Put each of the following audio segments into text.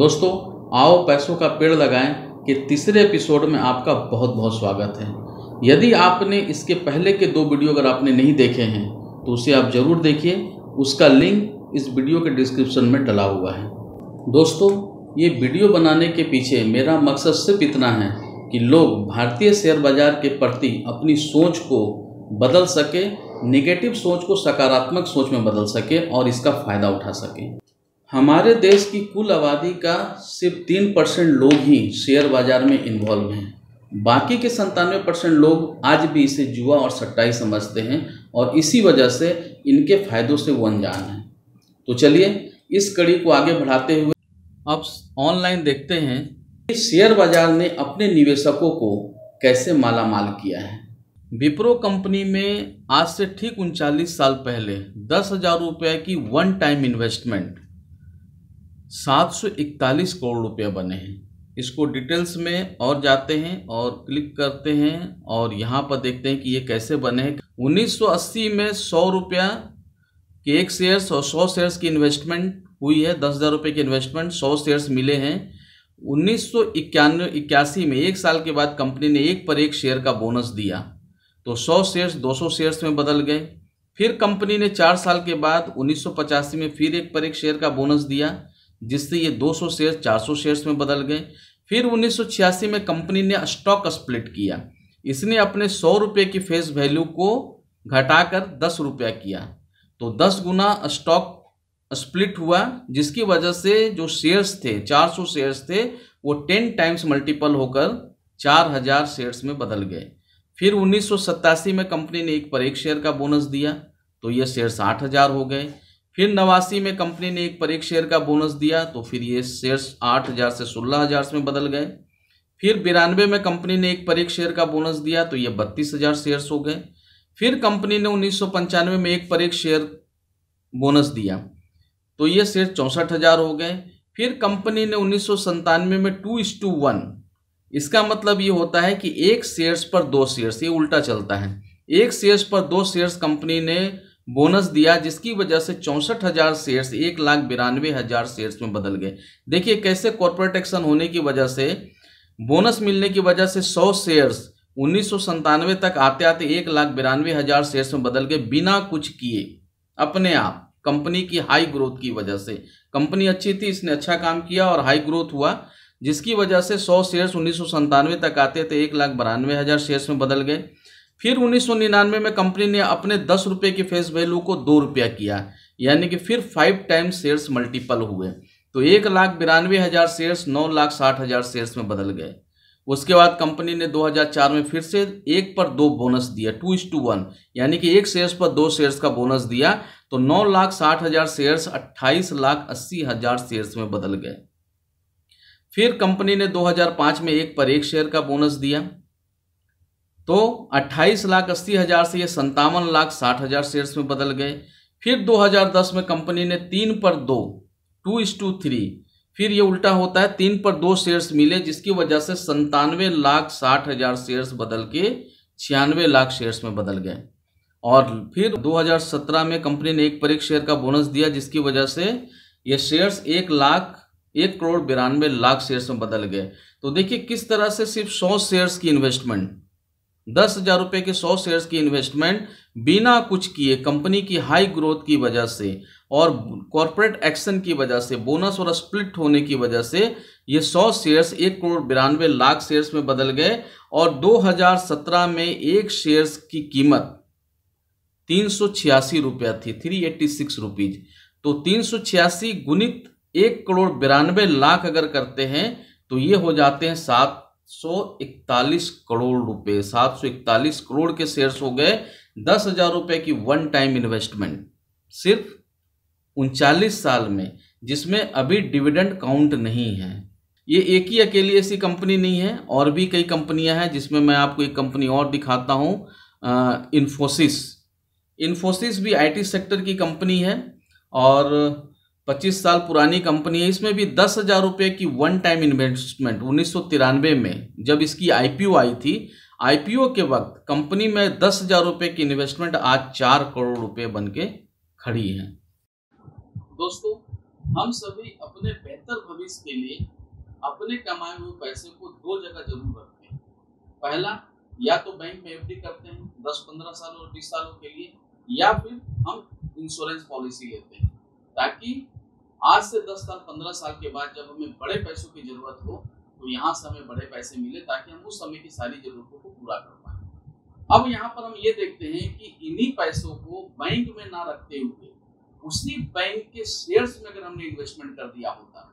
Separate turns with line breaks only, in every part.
दोस्तों, आओ पैसों का पेड़ लगाएं के तीसरे एपिसोड में आपका बहुत बहुत स्वागत है। यदि आपने इसके पहले के 2 वीडियो अगर आपने नहीं देखे हैं तो उसे आप ज़रूर देखिए। उसका लिंक इस वीडियो के डिस्क्रिप्शन में डला हुआ है। दोस्तों, ये वीडियो बनाने के पीछे मेरा मकसद सिर्फ इतना है कि लोग भारतीय शेयर बाज़ार के प्रति अपनी सोच को बदल सके, नेगेटिव सोच को सकारात्मक सोच में बदल सके और इसका फ़ायदा उठा सके। हमारे देश की कुल आबादी का सिर्फ 3% लोग ही शेयर बाज़ार में इन्वॉल्व हैं। बाकी के 97% लोग आज भी इसे जुआ और सट्टाई समझते हैं और इसी वजह से इनके फ़ायदों से वो अनजान हैं। तो चलिए इस कड़ी को आगे बढ़ाते हुए अब ऑनलाइन देखते हैं कि शेयर बाज़ार ने अपने निवेशकों को कैसे मालामाल किया है। विप्रो कंपनी में आज से ठीक 39 साल पहले 10,000 रुपये की वन टाइम इन्वेस्टमेंट 741 करोड़ रुपये बने हैं। इसको डिटेल्स में और जाते हैं और क्लिक करते हैं और यहाँ पर देखते हैं कि ये कैसे बने हैं। 1980 में 100 रुपया के एक शेयर्स और 100 शेयर्स की इन्वेस्टमेंट हुई है। 10,000 रुपये की इन्वेस्टमेंट 100 शेयर्स मिले हैं। 1981 में 1 साल के बाद कंपनी ने 1 पर 1 शेयर का बोनस दिया तो 100 शेयर्स 200 शेयर्स में बदल गए। फिर कंपनी ने 4 साल के बाद 1985 में फिर 1 पर 1 शेयर का बोनस दिया जिससे ये 200 शेयर 400 शेयर्स में बदल गए। फिर 1986 में कंपनी ने स्टॉक स्प्लिट किया। इसने अपने 100 रुपये की फेस वैल्यू को घटाकर 10 रुपया किया तो 10 गुना स्टॉक स्प्लिट हुआ जिसकी वजह से जो शेयर्स थे 400 शेयर्स थे वो 10 टाइम्स मल्टीपल होकर 4000 शेयर्स में बदल गए। फिर 1987 में कंपनी ने 1 पर 1 शेयर का बोनस दिया तो ये शेयर्स 8000 हो गए। फिर 89 में कंपनी ने 1 पर 1 शेयर का बोनस दिया तो फिर ये शेयर्स 8000 से 16000 में बदल गए। फिर 92 में कंपनी ने 1 पर 1 शेयर का बोनस दिया तो ये 32000 शेयर्स हो गए। फिर कंपनी ने 1995 में 1 पर 1 शेयर बोनस दिया तो ये शेयर 64000 हो गए। फिर कंपनी ने 1997 में 2:1, इसका मतलब ये होता है कि 1 शेयर्स पर 2 शेयर्स, ये उल्टा चलता है। 1 शेयर्स पर 2 शेयर्स कंपनी ने बोनस दिया जिसकी वजह से 64,000 शेयर्स 1,92,000 शेयर्स में बदल गए। देखिए कैसे कॉर्पोरेट एक्शन होने की वजह से, बोनस मिलने की वजह से 100 शेयर्स 1997 तक आते आते 1,92,000 शेयर्स में बदल गए बिना कुछ किए, अपने आप कंपनी की हाई ग्रोथ की वजह से। कंपनी अच्छी थी, इसने अच्छा काम किया और हाई ग्रोथ हुआ जिसकी वजह से 100 शेयर्स 1997 तक आते थे 1,92,000 शेयर्स में बदल गए। फिर 1999 में कंपनी ने अपने 10 रुपये की फेस वैल्यू को 2 रुपया किया, यानी कि फिर 5 टाइम्स शेयर्स मल्टीपल हुए तो 1,92,000 शेयर्स 9,60,000 शेयर्स में बदल गए। उसके बाद कंपनी ने 2004 में फिर से 1 पर 2 बोनस दिया 2:1, यानी कि 1 शेयर्स पर 2 शेयर्स का बोनस दिया तो 9,60,000 शेयर्स 28,80,000 शेयर्स में बदल गए। फिर कंपनी ने 2005 में 1 पर 1 शेयर का बोनस दिया तो 28,80,000 से ये 57,60,000 शेयर्स में बदल गए। फिर 2010 में कंपनी ने 3 पर 2 2:3, फिर ये उल्टा होता है, 3 पर 2 शेयर्स मिले जिसकी वजह से 97,60,000 शेयर्स बदल के 96 लाख शेयर्स में बदल गए। और फिर 2017 में कंपनी ने 1 पर 1 शेयर का बोनस दिया जिसकी वजह से ये शेयर्स 1,92,लाख शेयर्स में बदल गए। तो देखिए किस तरह से सिर्फ 100 शेयर्स की इन्वेस्टमेंट, 10,000 रुपये के 100 शेयर्स की इन्वेस्टमेंट बिना कुछ किए, कंपनी की हाई ग्रोथ की वजह से और कॉर्पोरेट एक्शन की वजह से, बोनस और स्प्लिट होने की वजह से ये 100 शेयर्स 1,92,00,000 शेयर्स में बदल गए। और 2017 में 1 शेयर्स की कीमत 386 रुपया थी, 386 रुपीज। तो 386 गुणित 1,92,00,000 अगर करते हैं तो ये हो जाते हैं 741 करोड़ रुपए। 741 करोड़ के शेयर्स हो गए 10,000 रुपये की वन टाइम इन्वेस्टमेंट सिर्फ 39 साल में, जिसमें अभी डिविडेंड काउंट नहीं है। ये एक ही अकेली ऐसी कंपनी नहीं है, और भी कई कंपनियां हैं जिसमें मैं आपको एक कंपनी और दिखाता हूँ, इन्फोसिस। इन्फोसिस भी आईटी सेक्टर की कंपनी है और 25 साल पुरानी कंपनी है। इसमें भी 10,000 रुपये की वन टाइम इन्वेस्टमेंट 1993 में जब इसकी आईपीओ आई थी, आईपीओ के वक्त कंपनी में 10,000 रुपये की इन्वेस्टमेंट आज 4 करोड़ रुपये बन के खड़ी है। दोस्तों, हम सभी अपने बेहतर भविष्य के लिए अपने कमाए हुए पैसे को दो जगह जरूर रखते हैं। पहला, या तो बैंक में एफडी करते हैं 10-15 साल और 20 सालों के लिए, या फिर हम इंश्योरेंस पॉलिसी लेते हैं ताकि आज से 10 साल 15 साल के बाद जब हमें बड़े पैसों की जरूरत हो तो यहाँ से हमें बड़े पैसे मिले ताकि हम उस समय की सारी जरूरतों को पूरा कर पाए। अब यहाँ पर हम ये देखते हैं कि इन्हीं पैसों को बैंक में ना रखते हुए उसी बैंक के शेयर्स में अगर हमने इन्वेस्टमेंट कर दिया होता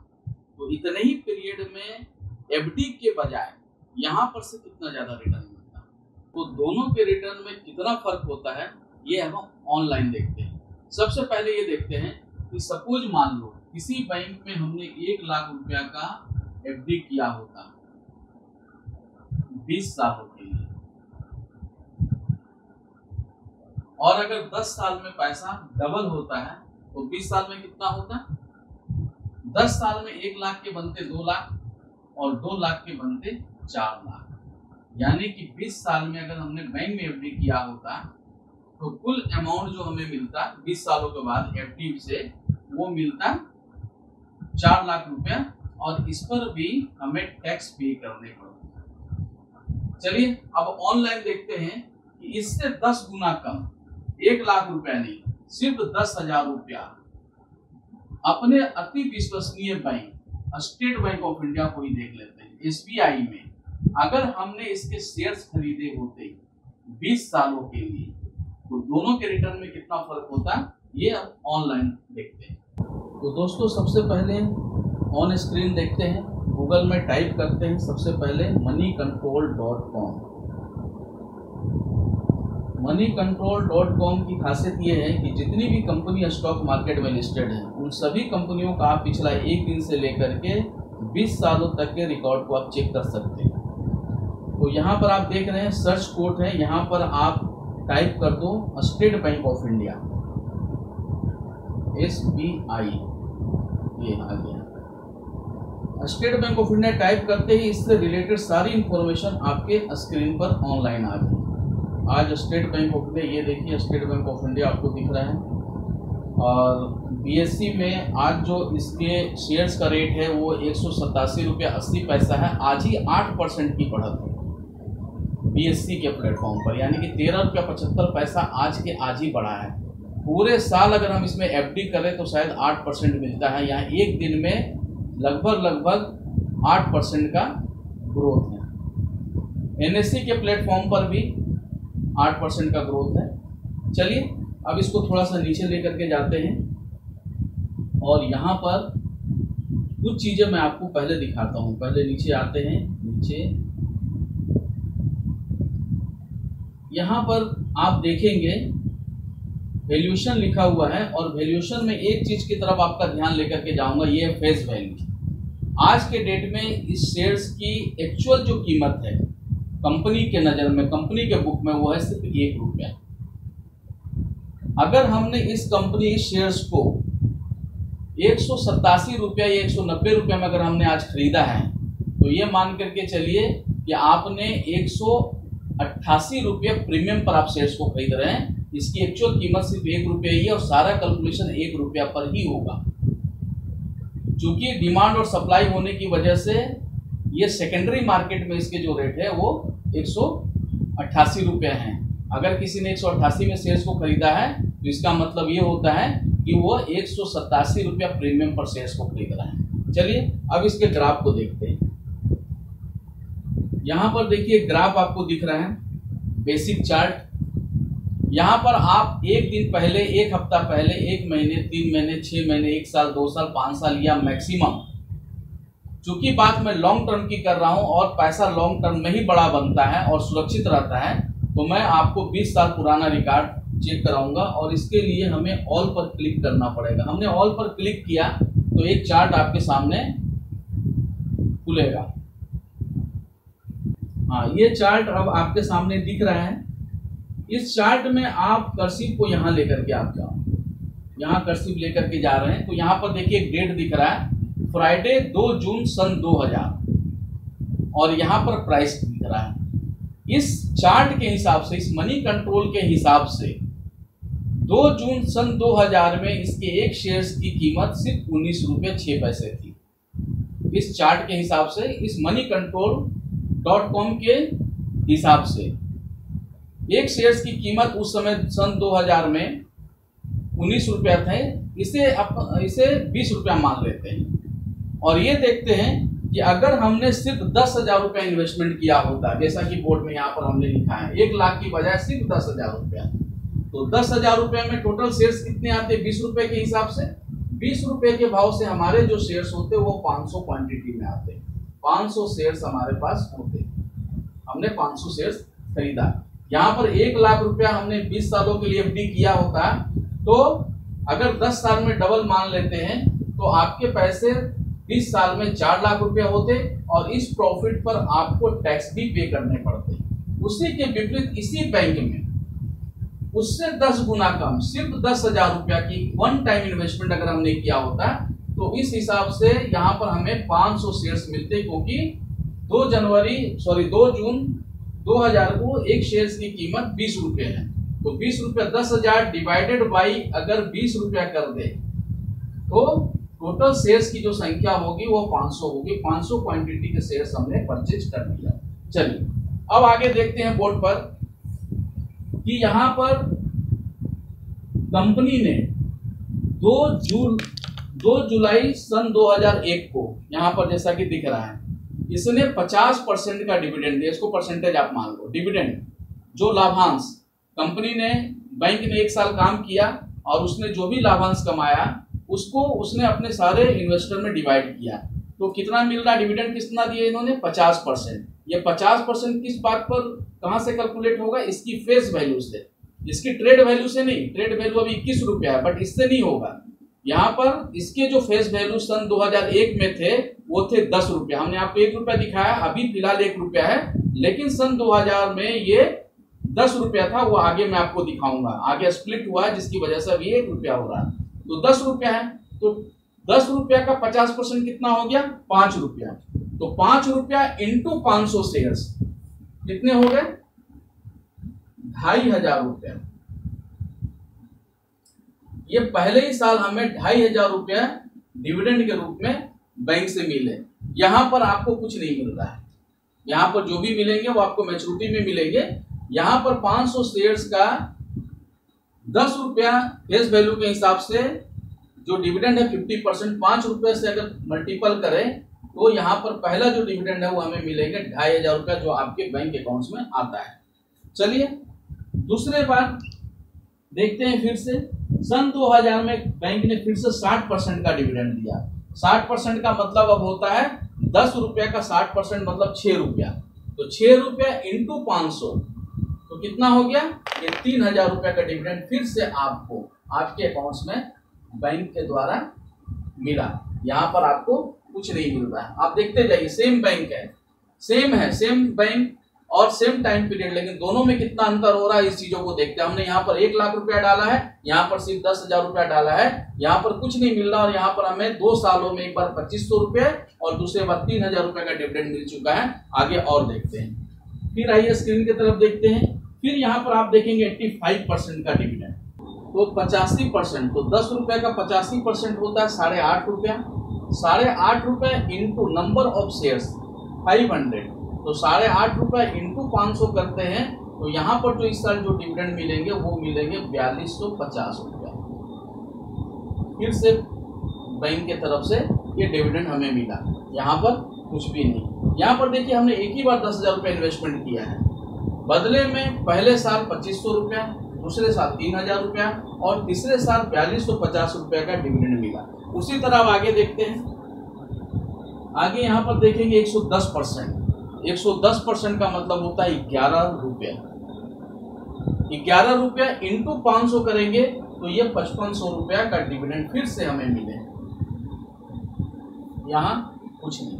तो इतने ही पीरियड में एफडी के बजाय यहाँ पर से कितना ज्यादा रिटर्न मिलता। तो दोनों के रिटर्न में कितना फर्क होता है ये हम ऑनलाइन देखते हैं। सबसे पहले ये देखते हैं कि सपोज मान लो किसी बैंक में हमने 1 लाख रुपया का एफडी किया होता 20 सालों के लिए, और अगर 10 साल में पैसा डबल होता है तो 20 साल में कितना होता? 10 साल में 1 लाख के बनते 2 लाख और 2 लाख के बनते 4 लाख। यानी कि 20 साल में अगर हमने बैंक में एफडी किया होता तो कुल अमाउंट जो हमें मिलता 20 सालों के बाद एफडी से वो मिलता 4 लाख रुपया, और इस पर भी हमें टैक्स पे करने पड़ते। चलिए अब ऑनलाइन देखते हैं कि इससे 10 गुना कम, 1 लाख रुपया नहीं, सिर्फ 10,000 रुपया अपने अति विश्वसनीय bank state bank of India को ही देख लेते हैं, एसबीआई में अगर हमने इसके शेयर्स खरीदे होते 20 सालों के लिए तो दोनों के रिटर्न में कितना फर्क होता ये अब ऑनलाइन देखते हैं। तो दोस्तों सबसे पहले ऑन स्क्रीन देखते हैं, गूगल में टाइप करते हैं सबसे पहले moneycontrol.com। moneycontrol.com की खासियत ये है कि जितनी भी कंपनी स्टॉक मार्केट में लिस्टेड है उन सभी कंपनियों का आप पिछला 1 दिन से लेकर के 20 सालों तक के रिकॉर्ड को आप चेक कर सकते हैं। तो यहाँ पर आप देख रहे हैं सर्च कोड है, यहाँ पर आप टाइप कर दो state bank of India SBI, ये आ गया। State bank of India type करते ही इससे रिलेटेड सारी इंफॉर्मेशन आपके स्क्रीन पर ऑनलाइन आ गई। आज स्टेट बैंक ऑफ इंडिया, ये देखिए स्टेट बैंक ऑफ इंडिया आपको दिख रहा है, और BSE में आज जो इसके शेयर्स का रेट है वो 187 रुपया 80 पैसा है। आज ही 8% की बढ़त है BSE के प्लेटफॉर्म पर, यानी कि 13 रुपया 75 पैसा आज के आज ही बढ़ा है। पूरे साल अगर हम इसमें एफडी करें तो शायद 8% मिलता है, यहाँ एक दिन में लगभग 8% का ग्रोथ है। NSE के प्लेटफॉर्म पर भी 8% का ग्रोथ है। चलिए अब इसको थोड़ा सा नीचे लेकर के जाते हैं, और यहाँ पर कुछ चीज़ें मैं आपको पहले दिखाता हूँ। पहले नीचे आते हैं, नीचे यहाँ पर आप देखेंगे वैल्यूएशन लिखा हुआ है, और वैल्यूएशन में एक चीज की तरफ आपका ध्यान लेकर के जाऊंगा, ये है फेस वैल्यू। आज के डेट में इस शेयर्स की एक्चुअल जो कीमत है कंपनी के नजर में, कंपनी के बुक में, वो है सिर्फ 1 रुपया। अगर हमने इस कंपनी शेयर्स को 187 रुपया या 190 रुपया में अगर हमने आज खरीदा है तो ये मान करके चलिए कि आपने 188 रुपये प्रीमियम पर आप शेयर्स को खरीद रहे हैं। इसकी एक्चुअल कीमत सिर्फ 1 रुपया ही है, और सारा कैलकुलेशन 1 रुपया पर ही होगा। चूंकि डिमांड और सप्लाई होने की वजह से ये सेकेंडरी मार्केट में इसके जो रेट है वो 188 रुपये हैं। अगर किसी ने 188 में शेयर्स को खरीदा है तो इसका मतलब ये होता है कि वो 187 रुपया प्रीमियम पर शेयर्स को खरीद रहा है। चलिए अब इसके ग्राफ को देखते हैं। यहाँ पर देखिए ग्राफ आपको दिख रहा है, बेसिक चार्ट। यहाँ पर आप एक दिन पहले, एक हफ्ता पहले, 1 महीने, 3 महीने, 6 महीने, 1 साल, 2 साल, 5 साल या मैक्सिमम, चूंकि बात मैं लॉन्ग टर्म की कर रहा हूँ और पैसा लॉन्ग टर्म में ही बड़ा बनता है और सुरक्षित रहता है, तो मैं आपको 20 साल पुराना रिकॉर्ड चेक कराऊंगा, और इसके लिए हमें ऑल पर क्लिक करना पड़ेगा। हमने ऑल पर क्लिक किया तो एक चार्ट आपके सामने खुलेगा। हाँ, ये चार्ट अब आपके सामने दिख रहा है। इस चार्ट में आप कर्सिव को यहाँ लेकर के आप जाओ, यहाँ कर्सिव लेकर के जा रहे हैं तो यहाँ पर देखिए एक डेट दिख रहा है, फ्राइडे 2 जून सन 2000, और यहाँ पर प्राइस दिख रहा है। इस चार्ट के हिसाब से, इस मनी कंट्रोल के हिसाब से 2 जून सन 2000 में इसके एक शेयर्स की कीमत सिर्फ 19 रुपये 6 पैसे थी। इस चार्ट के हिसाब से, इस moneycontrol.com के हिसाब से एक शेयर्स की कीमत उस समय सन 2000 में 19 रुपया थे। इसे 20 रुपया मान लेते हैं और ये देखते हैं कि अगर हमने सिर्फ 10,000 रुपया इन्वेस्टमेंट किया होता, जैसा कि बोर्ड में यहाँ पर हमने लिखा है 1 लाख की बजाय सिर्फ 10,000 रुपया, तो 10,000 रुपये में टोटल शेयर्स कितने आते? 20 रुपए के हिसाब से। 20 रुपए के भाव से हमारे जो शेयर्स होते वो 500 क्वांटिटी में आते। 500 शेयर्स हमारे पास होते, हमने 500 शेयर्स खरीदा। यहाँ पर 1 लाख रुपया हमने 20 सालों के लिए एफडी किया होता, तो अगर 10 साल में डबल मान लेते हैं तो आपके पैसे 20 साल में 4 लाख रुपया होते और इस प्रॉफिट पर आपको टैक्स भी पे करने पड़ते। उसी के विपरीत इसी बैंक में उससे 10 गुना कम, सिर्फ 10,000 रुपया की वन टाइम इन्वेस्टमेंट अगर हमने किया होता तो इस हिसाब से यहाँ पर हमें 500 शेयर्स मिलते, क्योंकि 2 जून 2000 को एक शेयर्स की कीमत 20 रुपये है। तो 20 रुपया 10,000 डिवाइडेड बाई अगर 20 रुपया कर दे तो टोटल शेयर्स की जो संख्या होगी वो 500 होगी। 500 क्वांटिटी के शेयर्स हमने परचेज कर दिया। चलिए अब आगे देखते हैं बोर्ड पर कि यहाँ पर कंपनी ने 2 जुलाई सन 2001 को, यहाँ पर जैसा कि दिख रहा है, इसने 50% का डिविडेंड दिया। इसको परसेंटेज आप मान लो। डिविडेंड जो लाभांश कंपनी ने, बैंक ने 1 साल काम किया और उसने जो भी लाभांश कमाया उसको उसने अपने सारे इन्वेस्टर में डिवाइड किया। तो कितना मिल रहा? डिविडेंड कितना दिया इन्होंने? 50%। ये 50% किस बात पर, कहां से कैलकुलेट होगा? इसकी फेस वैल्यू से, इसकी ट्रेड वैल्यू से नहीं। ट्रेड वैल्यू अभी 21 रुपया है, बट इससे नहीं होगा। यहाँ पर इसके जो फेस वैल्यू सन 2001 में थे वो थे 10 रुपया। हमने आपको 1 रुपया दिखाया, अभी फिलहाल 1 रुपया है, लेकिन सन 2000 में ये 10 रुपया था। वो आगे मैं आपको दिखाऊंगा, आगे स्प्लिट हुआ है जिसकी वजह से अभी 1 रुपया हो रहा है। तो 10 रुपया है, तो 10 रुपया का 50% कितना हो गया? 5 रुपया। तो 5 रुपया इंटू 500 शेयर्स कितने हो गए? 2,500 रुपया। ये पहले ही साल हमें 2,500 रुपया डिविडेंड के रूप में बैंक से मिले। यहां पर आपको कुछ नहीं मिल रहा है, यहां पर जो भी मिलेंगे वो आपको मैच्योरिटी में मिलेंगे। यहां पर 500 शेयर्स का 10 रुपया फेस वैल्यू के हिसाब से जो डिविडेंड है 50%, 5 रुपए से अगर मल्टीपल करें तो यहाँ पर पहला जो डिविडेंड है वो हमें मिलेंगे 2,500 रुपया, जो आपके बैंक अकाउंट्स में आता है। चलिए दूसरे बार देखते हैं फिर से। सन 2000 में बैंक ने फिर से 60% का डिविडेंड दिया। 60% का मतलब अब होता है 10 रुपया का 60% मतलब 6 रुपया। तो 6 रुपया इंटू 500 तो कितना हो गया? ये 3,000 रुपया का डिविडेंड फिर से आपको आपके अकाउंट्स में बैंक के द्वारा मिला। यहाँ पर आपको कुछ नहीं मिल रहा है। आप देखते जाइए, सेम बैंक है, सेम बैंक और सेम टाइम पीरियड, लेकिन दोनों में कितना अंतर हो रहा है इस चीजों को देखते हैं। हमने यहाँ पर 1 लाख रुपया डाला है, यहाँ पर सिर्फ 10,000 रुपया डाला है। यहाँ पर कुछ नहीं मिल रहा और यहाँ पर हमें 2 सालों में एक बार 2,500 रुपये और दूसरे बार 3,000 रुपये का डिविडेंड मिल चुका है। आगे और देखते हैं। फिर आइए स्क्रीन की तरफ देखते हैं। फिर यहाँ पर आप देखेंगे 85% का डिविडेंड, तो 85%, तो 10 रुपये का 85% होता है 8.5 रुपया। 8.5 रुपये इंटू नंबर ऑफ शेयर्स 500, तो 8.5 रुपये इंटू 500 करते हैं तो यहाँ पर जो इस साल जो डिविडेंड मिलेंगे वो मिलेंगे 4,250 रुपया। फिर से बैंक के तरफ से ये डिविडेंड हमें मिला। यहाँ पर कुछ भी नहीं। यहाँ पर देखिए हमने एक ही बार 10,000 रुपये इन्वेस्टमेंट किया है, बदले में पहले साल 2,500 रुपया, दूसरे साल 3,000 रुपया और तीसरे साल 4,250 रुपया का डिविडेंड मिला। उसी तरह अब आगे देखते हैं। आगे यहाँ पर देखेंगे 110%। 110% का मतलब होता है 11 रुपया। 11 रुपया इंटू 500 करेंगे तो ये 5,500 रुपया का डिविडेंड फिर से हमें मिले। यहाँ कुछ नहीं।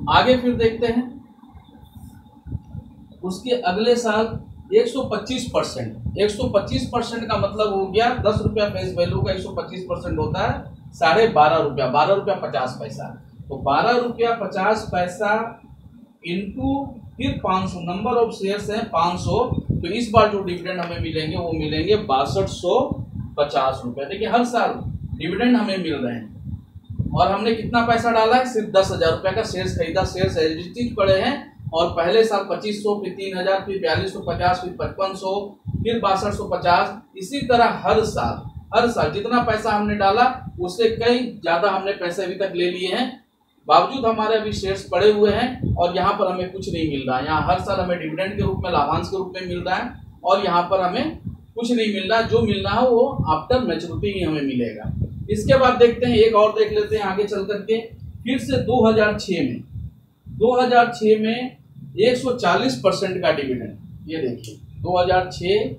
आगे फिर देखते हैं, उसके अगले साल 125%। 125% का मतलब हो गया 10 रुपया फेस वैल्यू का 125% होता है 12.5 रुपया, 12 रुपया 50 पैसा। तो 12 रुपया 50 पैसा इंटू फिर 500, नंबर ऑफ शेयर्स हैं 500, तो इस बार जो डिविडेंड हमें मिलेंगे वो मिलेंगे 6250 रुपए। देखिए हर साल डिविडेंड हमें मिल रहे हैं और हमने कितना पैसा डाला है, सिर्फ 10,000 रुपए का शेयर्स खरीदा। शेयर्स एग्जिस्टिंग पड़े हैं और पहले साल 2500, फिर 3000, फिर 4250, फिर 5500, फिर 6250। इसी तरह हर साल जितना पैसा हमने डाला उससे कई ज्यादा हमने पैसे अभी तक ले लिए हैं, बावजूद हमारे अभी शेयर्स पड़े हुए हैं और यहाँ पर हमें कुछ नहीं मिल रहा है। यहाँ हर साल हमें डिविडेंड के रूप में, लाभांश के रूप में मिल रहा है और यहाँ पर हमें कुछ नहीं मिल रहा। जो मिल रहा है वो आफ्टर मैच्योरिटी ही हमें मिलेगा। इसके बाद देखते हैं, एक और देख लेते हैं आगे चल करके। फिर से 2006 में 140% का डिविडेंड, ये देखिए 2006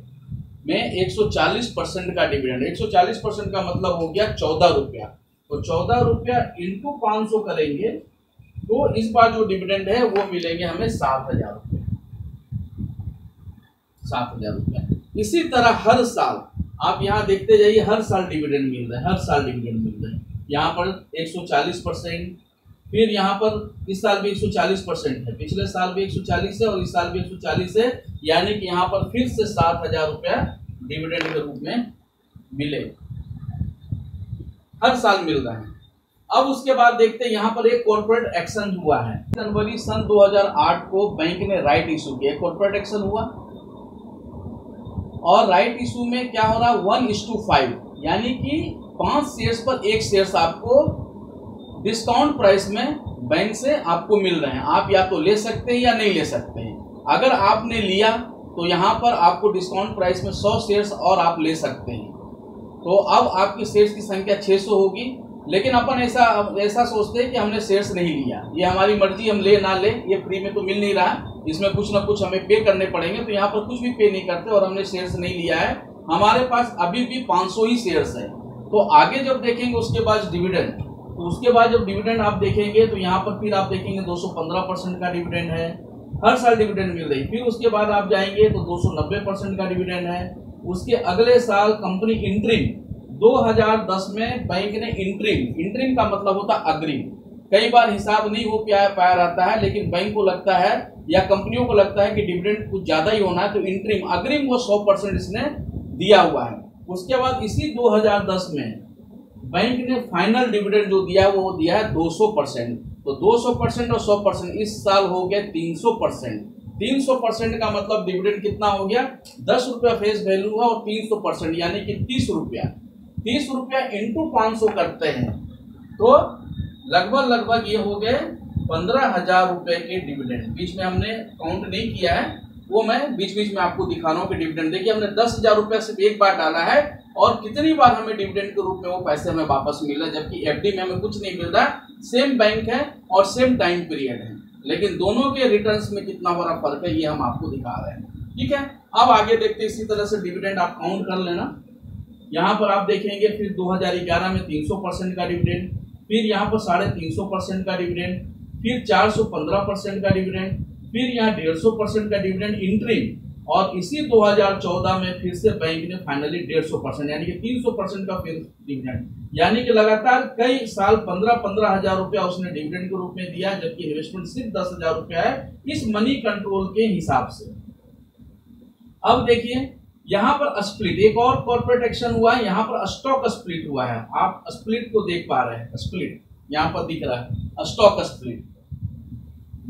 में 140% का डिविडेंड। 140% का मतलब हो गया 14 रुपया। तो 14 रुपया इंटू 500 करेंगे तो इस बार जो डिविडेंड है वो मिलेंगे हमें 7,000 रुपये। 7,000 रुपया। इसी तरह हर साल आप यहाँ देखते जाइए, हर साल डिविडेंड मिल रहा है, हर साल डिविडेंड मिल रहा है। यहाँ पर 140%, फिर यहाँ पर इस साल भी 140% है, पिछले साल भी 140 है और इस साल भी 140 है, यानी कि यहाँ पर फिर से 7,000 रुपया डिविडेंड के रूप में मिले, हर साल मिल रहा है। अब उसके बाद देखते हैं यहाँ पर एक कॉर्पोरेट एक्शन हुआ है। जनवरी सन 2008 को बैंक ने राइट इशू किया, कॉर्पोरेट एक्शन हुआ और राइट इशू में क्या हो रहा है, 1:5, यानी कि 5 शेयर्स पर 1 शेयर्स आपको डिस्काउंट प्राइस में बैंक से आपको मिल रहे हैं। आप या तो ले सकते हैं या नहीं ले सकते हैं। अगर आपने लिया तो यहाँ पर आपको डिस्काउंट प्राइस में 100 शेयर्स और आप ले सकते हैं। तो अब आपकी शेयर्स की संख्या 600 होगी, लेकिन अपन ऐसा सोचते हैं कि हमने शेयर्स नहीं लिया, ये हमारी मर्जी, हम ले ना ले, ये फ्री में तो मिल नहीं रहा, इसमें कुछ ना कुछ हमें पे करने पड़ेंगे। तो यहाँ पर कुछ भी पे नहीं करते और हमने शेयर्स नहीं लिया है, हमारे पास अभी भी 500 ही शेयर्स है। तो आगे जब देखेंगे उसके बाद डिविडेंड, तो उसके बाद जब डिविडेंड आप देखेंगे तो यहाँ पर फिर आप देखेंगे 215% का डिविडेंड है, हर साल डिविडेंड मिल रही। फिर उसके बाद आप जाएंगे तो 290% का डिविडेंड है। उसके अगले साल कंपनी इंट्रीम, 2010 में बैंक ने इंट्रीम का मतलब होता है अग्रिम। कई बार हिसाब नहीं हो पाया रहता है, लेकिन बैंक को लगता है या कंपनियों को लगता है कि डिविडेंड कुछ ज्यादा ही होना है, तो इंट्रीम अग्रिम वो 100% इसने दिया हुआ है। उसके बाद इसी 2010 में बैंक ने फाइनल डिविडेंड जो दिया वो दिया है 200%। तो 200% और 100% इस साल हो गया 300%। 300% का मतलब डिविडेंड कितना हो गया, 10 रुपया फेस वैल्यू है और 300% यानी कि 30 रुपया। 30 रुपया इंटू 500 करते हैं तो लगभग ये हो गए 15,000 रुपए के डिविडेंड। बीच में हमने काउंट नहीं किया है, वो मैं बीच बीच में आपको दिखा रहा हूँ कि डिविडेंड देखिए हमने 10,000 रुपया सिर्फ एक बार डाला है और कितनी बार हमें डिविडेंड के रूप में वो पैसे हमें वापस मिल रहा है, जबकि एफडी में हमें कुछ नहीं मिल रहा। सेम बैंक है और सेम टाइम पीरियड है, लेकिन दोनों के रिटर्न्स में कितना बड़ा फर्क है ये हम आपको दिखा रहे हैं। ठीक है, अब आगे देखते हैं। इसी तरह से डिविडेंड आप काउंट कर लेना। यहाँ पर आप देखेंगे फिर 2011 में 300% का डिविडेंड, फिर यहाँ पर 350% का डिविडेंड, फिर 415% का डिविडेंड, फिर यहाँ 150% का डिविडेंड इंट्रीम, और इसी 2014 में फिर से बैंक ने फाइनली 150% यानी कि 300% का फिर डिविडेंड, यानी कि लगातार कई साल 15-15 हजार रुपया उसने डिविडेंड के रूप में दिया, जबकि इन्वेस्टमेंट सिर्फ 10,000 रुपया है इस मनी कंट्रोल के हिसाब से। अब देखिए यहाँ पर स्प्लिट, एक और कॉर्पोरेट एक्शन हुआ है, यहाँ पर स्टॉक स्प्लिट हुआ है। आप स्प्लिट को देख पा रहे हैं, स्प्लिट यहाँ पर दिख रहा है, स्टॉक स्प्लिट।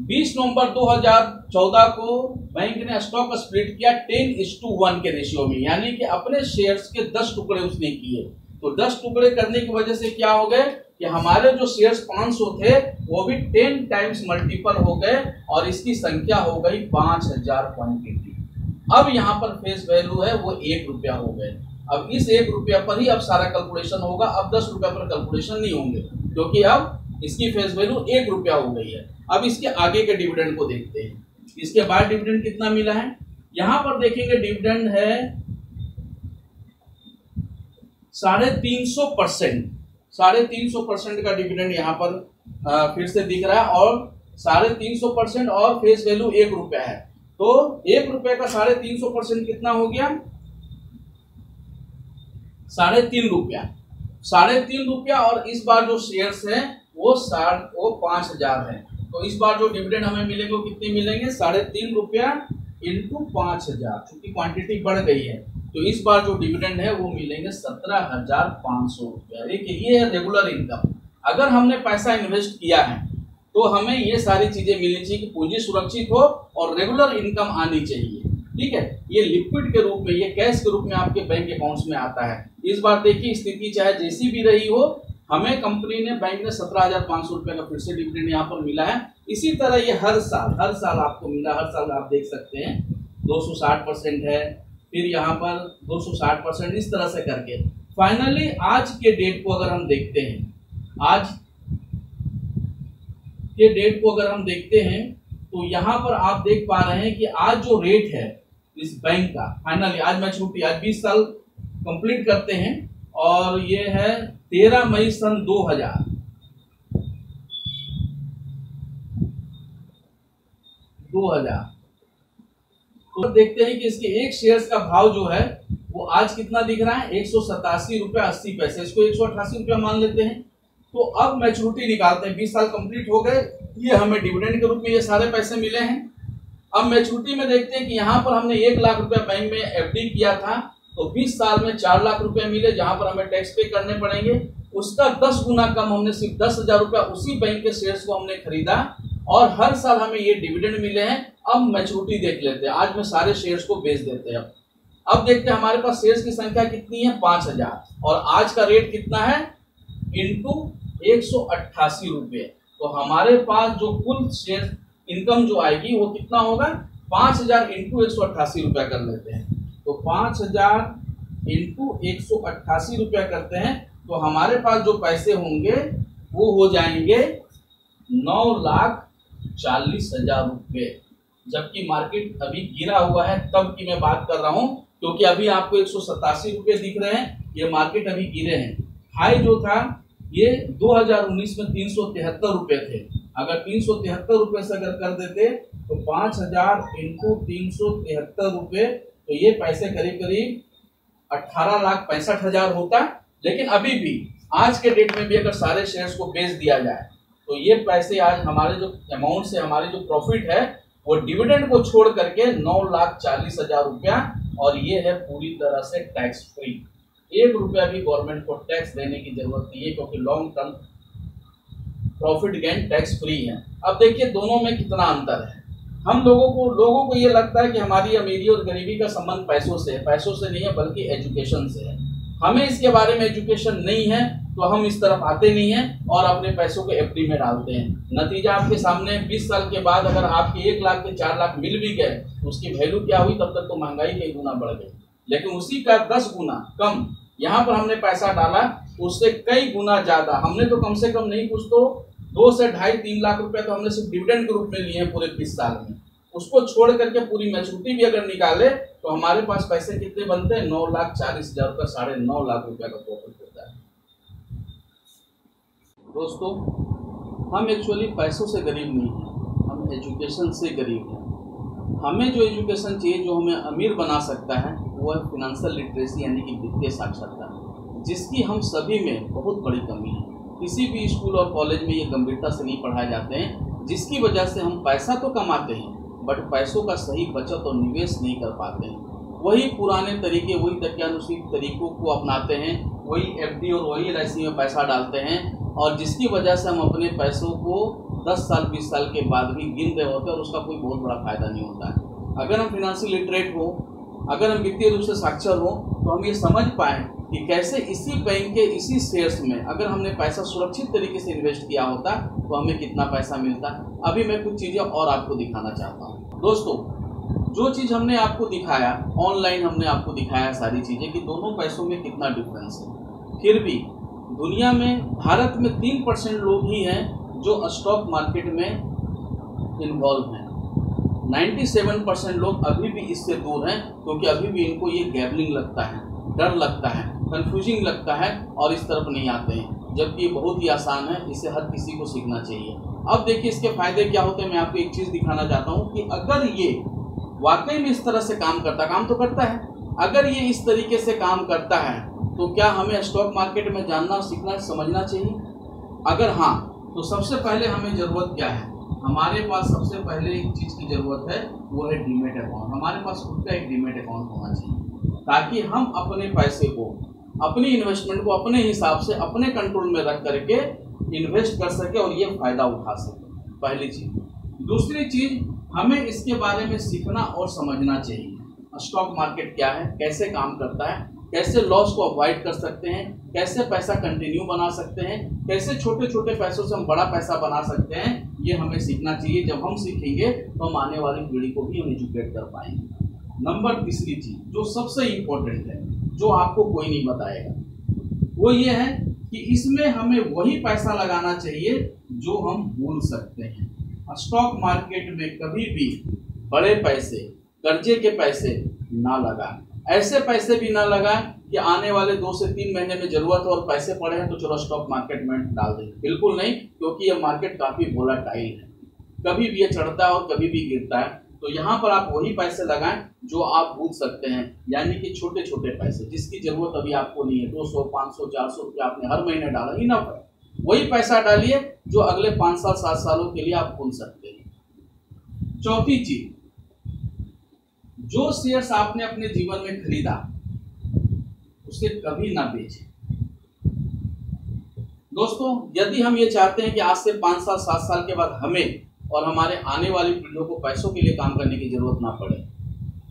20 नवंबर 2014 को बैंक ने स्टॉक स्प्लिट किया 10:1 के रेशियो में, यानी कि अपने शेयर्स के 10 टुकड़े उसने किए। तो 10 टुकड़े करने की वजह से क्या हो गए कि हमारे जो शेयर्स 500 थे वो भी 10 टाइम्स मल्टीपल हो गए और इसकी संख्या हो गई 5,000 क्वांटिटी। अब यहाँ पर फेस वैल्यू है वो 1 रुपया हो गए। अब इस 1 रुपया पर ही अब सारा कैलकुलेशन होगा, अब 10 रुपया पर कैलकुलेशन नहीं होंगे, क्योंकि अब इसकी फेस वैल्यू 1 रुपया हो गई है। अब इसके आगे के डिविडेंड को देखते हैं, इसके बाद डिविडेंड कितना मिला है। यहाँ पर देखेंगे डिविडेंड है 350%, 350% का डिविडेंड यहाँ पर फिर से दिख रहा है, और 350% और फेस वैल्यू 1 रुपया है। तो 1 रुपये का 350% कितना हो गया, 3.5 रुपया। 3.5 रुपया, और इस बार जो शेयर्स हैं वो 5,000 है। तो इस बार जो डिविडेंड हमें मिलेंगे वो कितने मिलेंगे, 3.5 रुपया इंटू 5,000, क्योंकि क्वांटिटी बढ़ गई है। तो इस बार जो डिविडेंड है वो मिलेंगे 17,500 रुपया। देखिए ये है रेगुलर इनकम। अगर हमने पैसा इन्वेस्ट किया है तो हमें ये सारी चीजें मिलनी चाहिए कि पूंजी सुरक्षित हो और रेगुलर इनकम आनी चाहिए। ठीक है, ये लिक्विड के रूप में, ये कैश के रूप में आपके बैंक अकाउंट्स में आता है। इस बार देखिए स्थिति चाहे जैसी भी रही हो, हमें कंपनी ने, बैंक ने 17,500 रुपए का फिर से डिविडेंड यहाँ पर मिला है। इसी तरह ये हर साल आपको मिला, हर साल आप देख सकते हैं 260% है, फिर यहाँ पर 260%, इस तरह से करके फाइनली आज के डेट को अगर हम देखते हैं, आज के डेट को अगर हम देखते हैं तो यहाँ पर आप देख पा रहे हैं कि आज जो रेट है इस बैंक का, फाइनली आज मैच्योरिटी, आज 20 साल कंप्लीट करते हैं और ये है 13 मई सन 2000। तो देखते हैं कि इसके एक शेयर्स का भाव जो है वो आज कितना दिख रहा है, 187 रुपया 80 पैसे। इसको 188 रुपया मान लेते हैं। तो अब मैच्योरिटी निकालते हैं, 20 साल कंप्लीट हो गए, ये हमें डिविडेंड के रूप में ये सारे पैसे मिले हैं। अब मैच्योरिटी में देखते हैं कि यहाँ पर हमने 1 लाख रुपया बैंक में एफडी किया था, तो 20 साल में 4 लाख रुपए मिले, जहां पर हमें टैक्स पे करने पड़ेंगे। उसका 10 गुना कम, हमने सिर्फ 10,000 रुपया उसी बैंक के शेयर्स को हमने खरीदा और हर साल हमें ये डिविडेंड मिले हैं। अब मैच्योरिटी देख लेते हैं, आज में सारे शेयर्स को बेच देते हैं। अब देखते हैं हमारे पास शेयर्स की संख्या कितनी है, 5,000, और आज का रेट कितना है, इंटू 188 रुपये। तो हमारे पास जो कुल शेयर इनकम जो आएगी वो कितना होगा, 5,000 इंटू 188 रुपया कर लेते हैं। तो 5,000 इंटू 188 रुपया करते हैं तो हमारे पास जो पैसे होंगे वो हो जाएंगे 9,40,000 रुपये। जबकि मार्केट अभी गिरा हुआ है, तब की मैं बात कर रहा हूं, क्योंकि अभी आपको 187 रुपये दिख रहे हैं, ये मार्केट अभी गिरे हैं। हाई जो था ये 2019 में 373 रुपये थे। अगर 373 रुपये से अगर कर देते तो 5,000 इंटू 373 रुपये, तो ये पैसे करीब करीब 18,65,000 होता। लेकिन अभी भी आज के डेट में भी अगर सारे शेयर्स को बेच दिया जाए तो ये पैसे आज हमारे जो अमाउंट से, हमारी जो प्रॉफिट है वो डिविडेंड को छोड़ करके 9,40,000 रुपया, और ये है पूरी तरह से टैक्स फ्री। 1 रुपया भी गवर्नमेंट को टैक्स देने की जरूरत नहीं है, क्योंकि long term profit gain tax free है। अब देखिए दोनों में कितना अंतर है। हम लोगों को ये लगता है कि हमारी अमीरी और गरीबी का संबंध पैसों से है। पैसों से नहीं है, बल्कि एजुकेशन से है। हमें इसके बारे में एजुकेशन नहीं है तो हम इस तरफ आते नहीं हैं और अपने पैसों को एफडी में डालते हैं। नतीजा आपके सामने, 20 साल के बाद अगर आपके 1 लाख के 4 लाख मिल भी गए तो उसकी वैल्यू क्या हुई, तब तक तो महंगाई कई गुना बढ़ गई। लेकिन उसी का 10 गुना कम यहाँ पर हमने पैसा डाला, उससे कई गुना ज्यादा। हमने तो कम से कम नहीं, कुछ तो 2 से 2.5-3 लाख रुपए तो हमने सिर्फ डिविडेंड के रूप में लिए हैं पूरे 20 साल में। उसको छोड़ करके पूरी मैच्योरिटी भी अगर निकाले तो हमारे पास पैसे कितने बनते हैं, 9,40,000 रुपये, 9.5 लाख रुपया का प्रॉफिट होता है। दोस्तों, हम एक्चुअली पैसों से गरीब नहीं हैं, हम एजुकेशन से गरीब हैं। हमें जो एजुकेशन चाहिए, जो हमें अमीर बना सकता है, वो है फिनेंशियल लिटरेसी, यानी कि वित्तीय साक्षरता, जिसकी हम सभी में बहुत बड़ी कमी है। किसी भी स्कूल और कॉलेज में ये गंभीरता से नहीं पढ़ाए जाते हैं, जिसकी वजह से हम पैसा तो कमाते हैं बट पैसों का सही बचत और निवेश नहीं कर पाते हैं। वही पुराने तरीके, वही दकियानुसी तरीकों को अपनाते हैं, वही एफडी और वही एलआईसी में पैसा डालते हैं, और जिसकी वजह से हम अपने पैसों को 10 साल 20 साल के बाद भी गिन रहे होते हैं और उसका कोई बहुत बड़ा फायदा नहीं होता है। अगर हम फिनेंशियल लिटरेट हो, अगर हम वित्तीय रूप से साक्षर हो, तो हम ये समझ पाएँ कि कैसे इसी बैंक के इसी शेयर्स में अगर हमने पैसा सुरक्षित तरीके से इन्वेस्ट किया होता तो हमें कितना पैसा मिलता। अभी मैं कुछ चीज़ें और आपको दिखाना चाहता हूँ। दोस्तों, जो चीज़ हमने आपको दिखाया, ऑनलाइन हमने आपको दिखाया सारी चीज़ें, कि दोनों पैसों में कितना डिफरेंस है। फिर भी दुनिया में, भारत में 3% लोग ही हैं जो स्टॉक मार्केट में इन्वॉल्व हैं। 97% लोग अभी भी इससे दूर हैं, क्योंकि अभी भी इनको ये गैम्बलिंग लगता है, डर लगता है, कंफ्यूजिंग लगता है और इस तरफ नहीं आते हैं, जबकि ये बहुत ही आसान है, इसे हर किसी को सीखना चाहिए। अब देखिए इसके फायदे क्या होते हैं। मैं आपको एक चीज़ दिखाना चाहता हूँ कि अगर ये वाकई में इस तरह से काम तो करता है, अगर ये इस तरीके से काम करता है तो क्या हमें स्टॉक मार्केट में जानना, सीखना, समझना चाहिए? अगर हाँ, तो सबसे पहले हमें ज़रूरत क्या है, हमारे पास सबसे पहले एक चीज़ की ज़रूरत है, वो है डीमेट अकाउंट। हमारे पास खुद का एक डीमेट अकाउंट होना चाहिए ताकि हम अपने पैसे को, अपनी इन्वेस्टमेंट को अपने हिसाब से अपने कंट्रोल में रख करके इन्वेस्ट कर सके और ये फ़ायदा उठा सके, पहली चीज़। दूसरी चीज़, हमें इसके बारे में सीखना और समझना चाहिए। स्टॉक मार्केट क्या है, कैसे काम करता है, कैसे लॉस को अवॉइड कर सकते हैं, कैसे पैसा कंटिन्यू बना सकते हैं, कैसे छोटे छोटे पैसों से हम बड़ा पैसा बना सकते हैं, ये हमें सीखना चाहिए। जब हम सीखेंगे तो हम आने वाली पीढ़ी को भी हम एजुकेट कर पाएंगे। नंबर तीसरी चीज़ जो सबसे इम्पोर्टेंट है, जो आपको कोई नहीं बताएगा, वो ये है कि इसमें हमें वही पैसा लगाना चाहिए जो हम भूल सकते हैं। स्टॉक मार्केट में कभी भी बड़े पैसे, कर्जे के पैसे ना लगाएं। ऐसे पैसे भी ना लगाएं कि आने वाले 2 से 3 महीने में जरूरत हो और पैसे पड़े हैं तो चलो स्टॉक मार्केट में डाल दें। बिल्कुल नहीं, क्योंकि यह मार्केट काफ़ी वोलेटाइल है, कभी भी ये चढ़ता है और कभी भी गिरता है। तो यहाँ पर आप वही पैसे लगाएं जो आप भूल सकते हैं, यानी कि छोटे छोटे पैसे जिसकी जरूरत अभी आपको नहीं है। 200, 500, 400 रुपया आपने हर महीने डाला, इनफ है। वही पैसा डालिए जो अगले 5 साल 7 सालों के लिए आप भूल सकते हैं। चौथी चीज, जो शेयर्स आपने अपने जीवन में खरीदा उसे कभी ना बेचें। दोस्तों, यदि हम ये चाहते हैं कि आज से 5 साल 7 साल के बाद हमें और हमारे आने वाली पीढ़ियों को पैसों के लिए काम करने की जरूरत ना पड़े,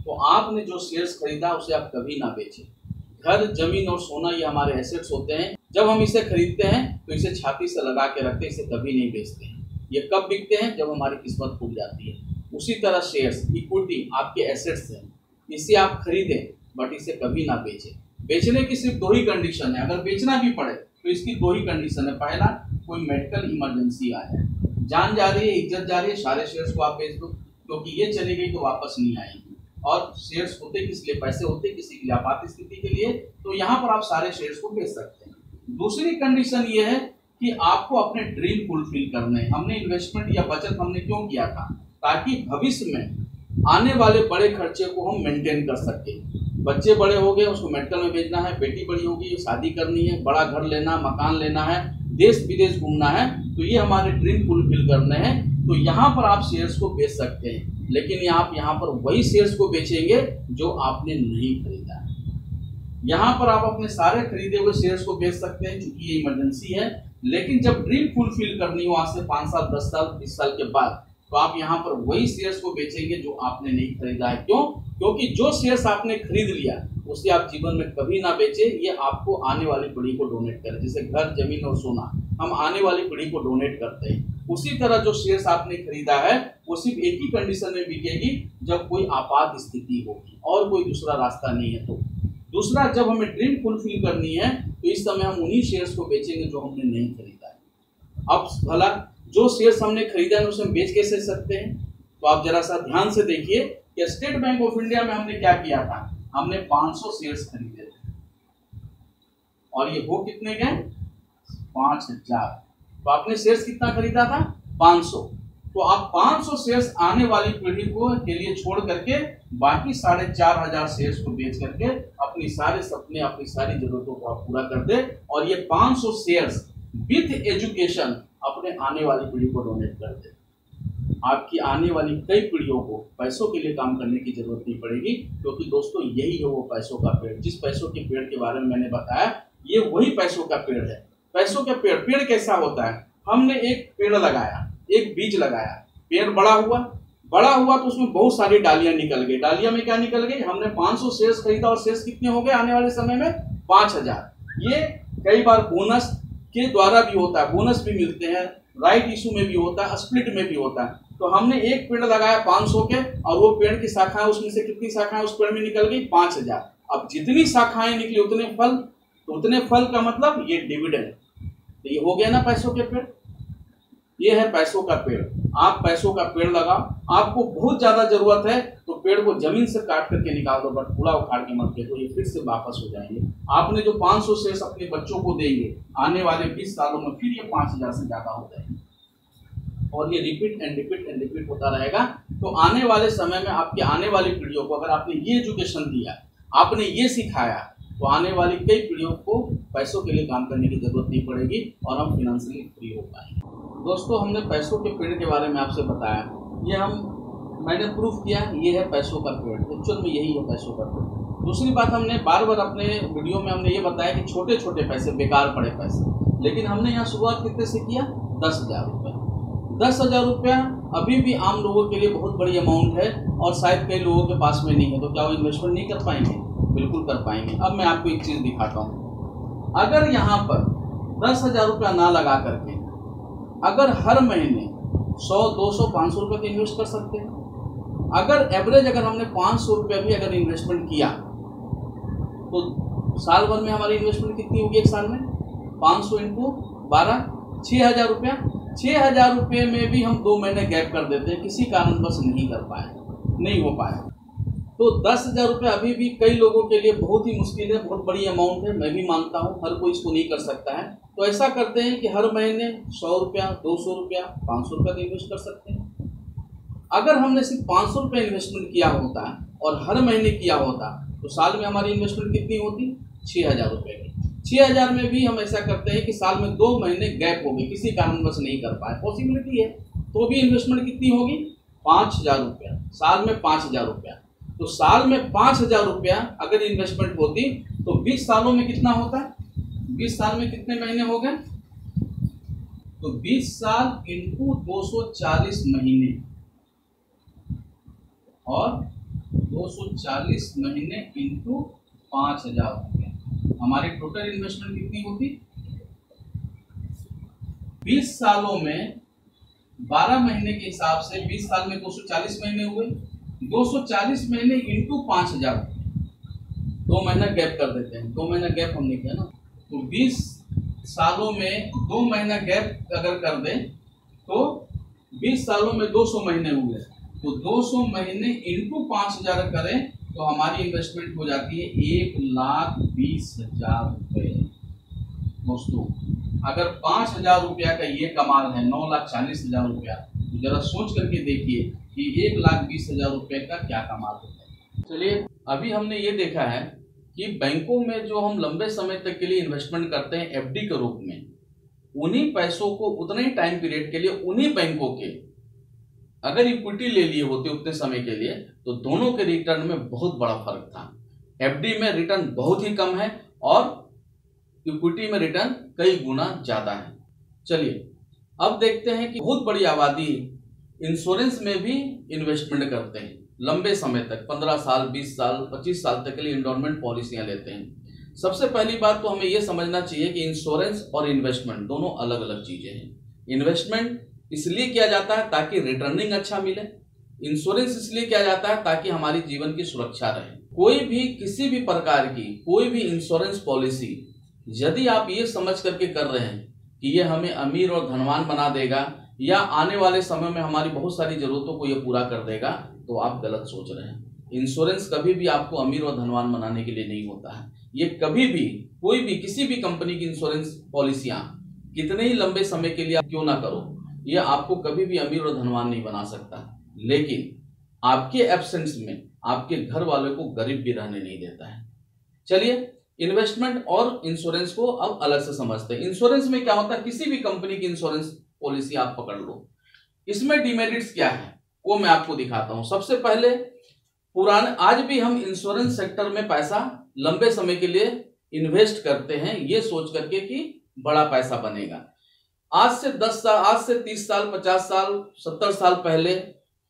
तो आपने जो शेयर्स खरीदा उसे आप कभी ना बेचें। घर, जमीन और सोना ये हमारे एसेट्स होते हैं। जब हम इसे खरीदते हैं तो इसे छाती से लगा के रखते हैं, इसे कभी नहीं बेचते हैं। ये कब बिकते हैं? जब हमारी किस्मत खुल जाती है। उसी तरह शेयर्स, इक्विटी आपके एसेट्स हैं, इसे आप खरीदें बट इसे कभी ना बेचें। बेचने की सिर्फ 2 ही कंडीशन है, अगर बेचना भी पड़े तो इसकी 2 ही कंडीशन है। पहला, कोई मेडिकल इमरजेंसी आ जाए, जान जा रही है, इज्जत जा रही है, सारे शेयर्स को आप बेच दो, क्योंकि ये चली गई तो वापस नहीं आएगी। और शेयर्स होते किस लिए? पैसे होते किसी के लिए? आपात स्थिति के लिए। तो यहाँ पर आप सारे शेयर्स को बेच सकते हैं। दूसरी कंडीशन ये है कि आपको अपने ड्रीम फुलफिल करने हैं। हमने इन्वेस्टमेंट या बचत हमने क्यों किया था? ताकि भविष्य में आने वाले बड़े खर्चे को हम मेंटेन कर सके। बच्चे बड़े हो गए, उसको मेडिकल में भेजना है, बेटी बड़ी होगी, शादी करनी है, बड़ा घर लेना, मकान लेना है, देश विदेश घूमना है, तो ये हमारे ड्रीम फुलफिल करने हैं। तो यहाँ पर आप शेयर्स को बेच सकते हैं, लेकिन आप यहाँ पर वही शेयर्स को बेचेंगे जो आपने नहीं खरीदा है। यहाँ पर आप अपने सारे खरीदे हुए शेयर्स को बेच सकते हैं क्योंकि ये इमरजेंसी है। लेकिन जब ड्रीम फुलफिल करनी हो आज से 5 साल, 10 साल, 20 साल के बाद, तो आप यहाँ पर वही शेयर्स को बेचेंगे जो आपने नहीं खरीदा है। क्यों? क्योंकि जो शेयर्स आपने खरीद लिया उसे आप जीवन में कभी ना बेचे। ये आपको आने वाली पीढ़ी को डोनेट करें। जैसे घर, जमीन और सोना हम आने वाली पीढ़ी को डोनेट करते हैं, उसी तरह जो शेयर्स आपने खरीदा है वो सिर्फ एक ही कंडीशन में बिकेगी, जब कोई आपात स्थिति होगी और कोई दूसरा रास्ता नहीं है। तो दूसरा, जब हमें ड्रीम फुलफिल करनी है तो इस समय हम उन्हीं शेयर्स को बेचेंगे जो हमने नहीं खरीदा है। अब भला जो शेयर्स हमने खरीदा है उसे हम बेच कैसे सकते हैं? तो आप जरा सा ध्यान से देखिए कि स्टेट बैंक ऑफ इंडिया में हमने क्या किया था। हमने 500 शेयर्स खरीदे थे और ये हो कितने गए? 5000। तो आपने शेयर्स कितना खरीदा था? 500। तो आप 500 शेयर्स आने वाली पीढ़ी को के लिए छोड़ करके बाकी 4500 शेयर्स को बेच करके अपनी सारे सपने, अपनी सारी जरूरतों को आप पूरा कर दे। और ये 500 शेयर्स विथ एजुकेशन अपने आने वाली पीढ़ी को डोनेट कर दे। आपकी आने वाली कई पीढ़ियों को पैसों के लिए काम करने की जरूरत नहीं पड़ेगी, क्योंकि दोस्तों यही है वो पैसों का पेड़। जिस पैसों के पेड़ के बारे में मैंने बताया, ये वही पैसों का पेड़ है। पैसों का पेड़, पेड़ कैसा होता है? हमने एक पेड़ लगाया, एक बीज लगाया, पेड़ बड़ा हुआ तो उसमें बहुत सारी डालियां निकल गई। डालियां में क्या निकल गई? हमने 500 शेयर्स खरीदा और शेयर्स कितने हो गए आने वाले समय में? 5000। ये कई बार बोनस के द्वारा भी होता है, बोनस भी मिलते हैं, राइट इशू में भी होता है, स्प्लिट में भी होता है। तो हमने एक पेड़ लगाया 500 के, और वो पेड़ की शाखाएं, उसमें से कितनी शाखाएं उस पेड़ में निकल गई? 5000। अब जितनी शाखाएं निकली उतने फल, तो उतने फल का मतलब ये डिविडेंड। तो ये हो गया ना पैसों के पेड़। ये है पैसों का पेड़। आप पैसों का पेड़ लगाओ। आपको बहुत ज्यादा जरूरत है तो पेड़ को जमीन से काट करके निकाल दो, बट पूरा उखाड़ के मत फेंको, ये फिर से वापस हो जाएंगे। आपने जो 500 शेयर्स अपने बच्चों को देंगे, आने वाले 20 सालों में फिर ये 5000 से ज्यादा हो जाएंगे, और ये repeat and repeat and repeat होता रहेगा। तो आने वाले समय में आपके आने वाली पीढ़ियों को अगर आपने ये एजुकेशन दिया, आपने ये सिखाया, तो आने वाली कई पीढ़ियों को पैसों के लिए काम करने की जरूरत नहीं पड़ेगी और हम फाइनेंशियली फ्री हो पाएंगे। दोस्तों, हमने पैसों के पेड़ के बारे में आपसे बताया। मैंने प्रूफ किया, ये है पैसों का पेड़। एक्चुअल में यही है पैसों का पेड़। दूसरी बात, हमने बार बार अपने वीडियो में हमने ये बताया कि छोटे छोटे पैसे, बेकार पड़े पैसे, लेकिन हमने यहाँ शुरुआत कितने से किया? 10,000 रुपये। 10,000 रुपया अभी भी आम लोगों के लिए बहुत बड़ी अमाउंट है और शायद कई लोगों के पास में नहीं है। तो क्या वो इन्वेस्टमेंट नहीं कर पाएंगे? बिल्कुल कर पाएंगे। अब मैं आपको एक चीज़ दिखाता हूँ। अगर यहाँ पर 10,000 रुपया ना लगा करके अगर हर महीने 100, 200, 500 रुपये के इन्वेस्ट कर सकते हैं। अगर एवरेज अगर हमने 500 रुपया भी अगर इन्वेस्टमेंट किया तो साल भर में हमारी इन्वेस्टमेंट कितनी होगी? एक साल में 500 इंटू 12, 6,000 रुपया। 6,000 रुपये में भी हम 2 महीने गैप कर देते हैं, किसी कारणवश नहीं कर पाए, नहीं हो पाया। तो 10,000 रुपये अभी भी कई लोगों के लिए बहुत ही मुश्किल है, बहुत बड़ी अमाउंट है। मैं भी मानता हूँ हर कोई इसको नहीं कर सकता है। तो ऐसा करते हैं कि हर महीने 100 रुपया, 200 रुपया, 500 रुपया का इन्वेस्ट कर सकते हैं। अगर हमने सिर्फ 500 रुपये इन्वेस्टमेंट किया होता और हर महीने किया होता तो साल में हमारी इन्वेस्टमेंट कितनी होती? 6,000 रुपये की। 6,000 में भी हम ऐसा करते हैं कि साल में 2 महीने गैप हो गए, किसी कारणवश नहीं कर पाए, पॉसिबिलिटी है, तो भी इन्वेस्टमेंट कितनी होगी? 5,000 रुपया। साल में 5,000 रुपया। तो साल में 5,000 रुपया अगर इन्वेस्टमेंट होती तो 20 सालों में कितना होता है? 20 साल में कितने महीने हो गए? तो 20 साल इंटू 240 महीने और 240 महीने इंटू 5,000 रुपया, हमारी टोटल इन्वेस्टमेंट कितनी होती? 20 सालों में 12 महीने के हिसाब से 20 साल में 240 महीने हुए। 240 महीने इंटू 5,000, 2 महीना गैप कर देते हैं। 2 महीना गैप हमने किया ना, तो 20 सालों में 2 महीना गैप अगर कर दें तो 20 सालों में 200 महीने हुए। तो 200 महीने इंटू 5,000 करें तो हमारी इन्वेस्टमेंट हो जाती है 1,20,000 रुपये। दोस्तों, अगर 5,000 रुपया का ये कमाल है, 9,40,000 रुपया, तो जरा सोच करके देखिए कि 1,20,000 रुपये का क्या कमाल होता है। चलिए, अभी हमने ये देखा है कि बैंकों में जो हम लंबे समय तक के लिए इन्वेस्टमेंट करते हैं एफडी के रूप में, उन्हीं पैसों को उतने ही टाइम पीरियड के लिए उन्हीं बैंकों के अगर इक्विटी ले लिए होते उतने समय के लिए तो दोनों के रिटर्न में बहुत बड़ा फर्क था। एफडी में रिटर्न बहुत ही कम है और इक्विटी में रिटर्न कई गुना ज्यादा है। चलिए, अब देखते हैं कि बहुत बड़ी आबादी इंश्योरेंस में भी इन्वेस्टमेंट करते हैं लंबे समय तक, 15 साल, 20 साल, 25 साल तक के लिए एंडोमेंट पॉलिसियां लेते हैं। सबसे पहली बात तो हमें यह समझना चाहिए कि इंश्योरेंस और इन्वेस्टमेंट दोनों अलग अलग चीजें हैं। इन्वेस्टमेंट इसलिए किया जाता है ताकि रिटर्निंग अच्छा मिले। इंश्योरेंस इसलिए किया जाता है ताकि हमारी जीवन की सुरक्षा रहे। कोई भी किसी भी प्रकार की कोई भी इंश्योरेंस पॉलिसी यदि आप ये समझ करके कर रहे हैं कि ये हमें अमीर और धनवान बना देगा या आने वाले समय में हमारी बहुत सारी जरूरतों को ये पूरा कर देगा, तो आप गलत सोच रहे हैं। इंश्योरेंस कभी भी आपको अमीर और धनवान बनाने के लिए नहीं होता है। ये कभी भी कोई भी किसी भी कंपनी की इंश्योरेंस पॉलिसियां कितने ही लंबे समय के लिए आप क्यों ना करो, ये आपको कभी भी अमीर और धनवान नहीं बना सकता, लेकिन आपके एब्सेंस में आपके घर वालों को गरीब भी रहने नहीं देता है। चलिए, इन्वेस्टमेंट और इंश्योरेंस को अब अलग से समझते हैं। इंश्योरेंस में क्या होता है? किसी भी कंपनी की इंश्योरेंस पॉलिसी आप पकड़ लो, इसमें डिमेरिट्स क्या है वो मैं आपको दिखाता हूं। सबसे पहले, पुराने आज भी हम इंश्योरेंस सेक्टर में पैसा लंबे समय के लिए इन्वेस्ट करते हैं ये सोच करके कि बड़ा पैसा बनेगा। आज से 10 साल, आज से 30 साल, 50 साल, 70 साल पहले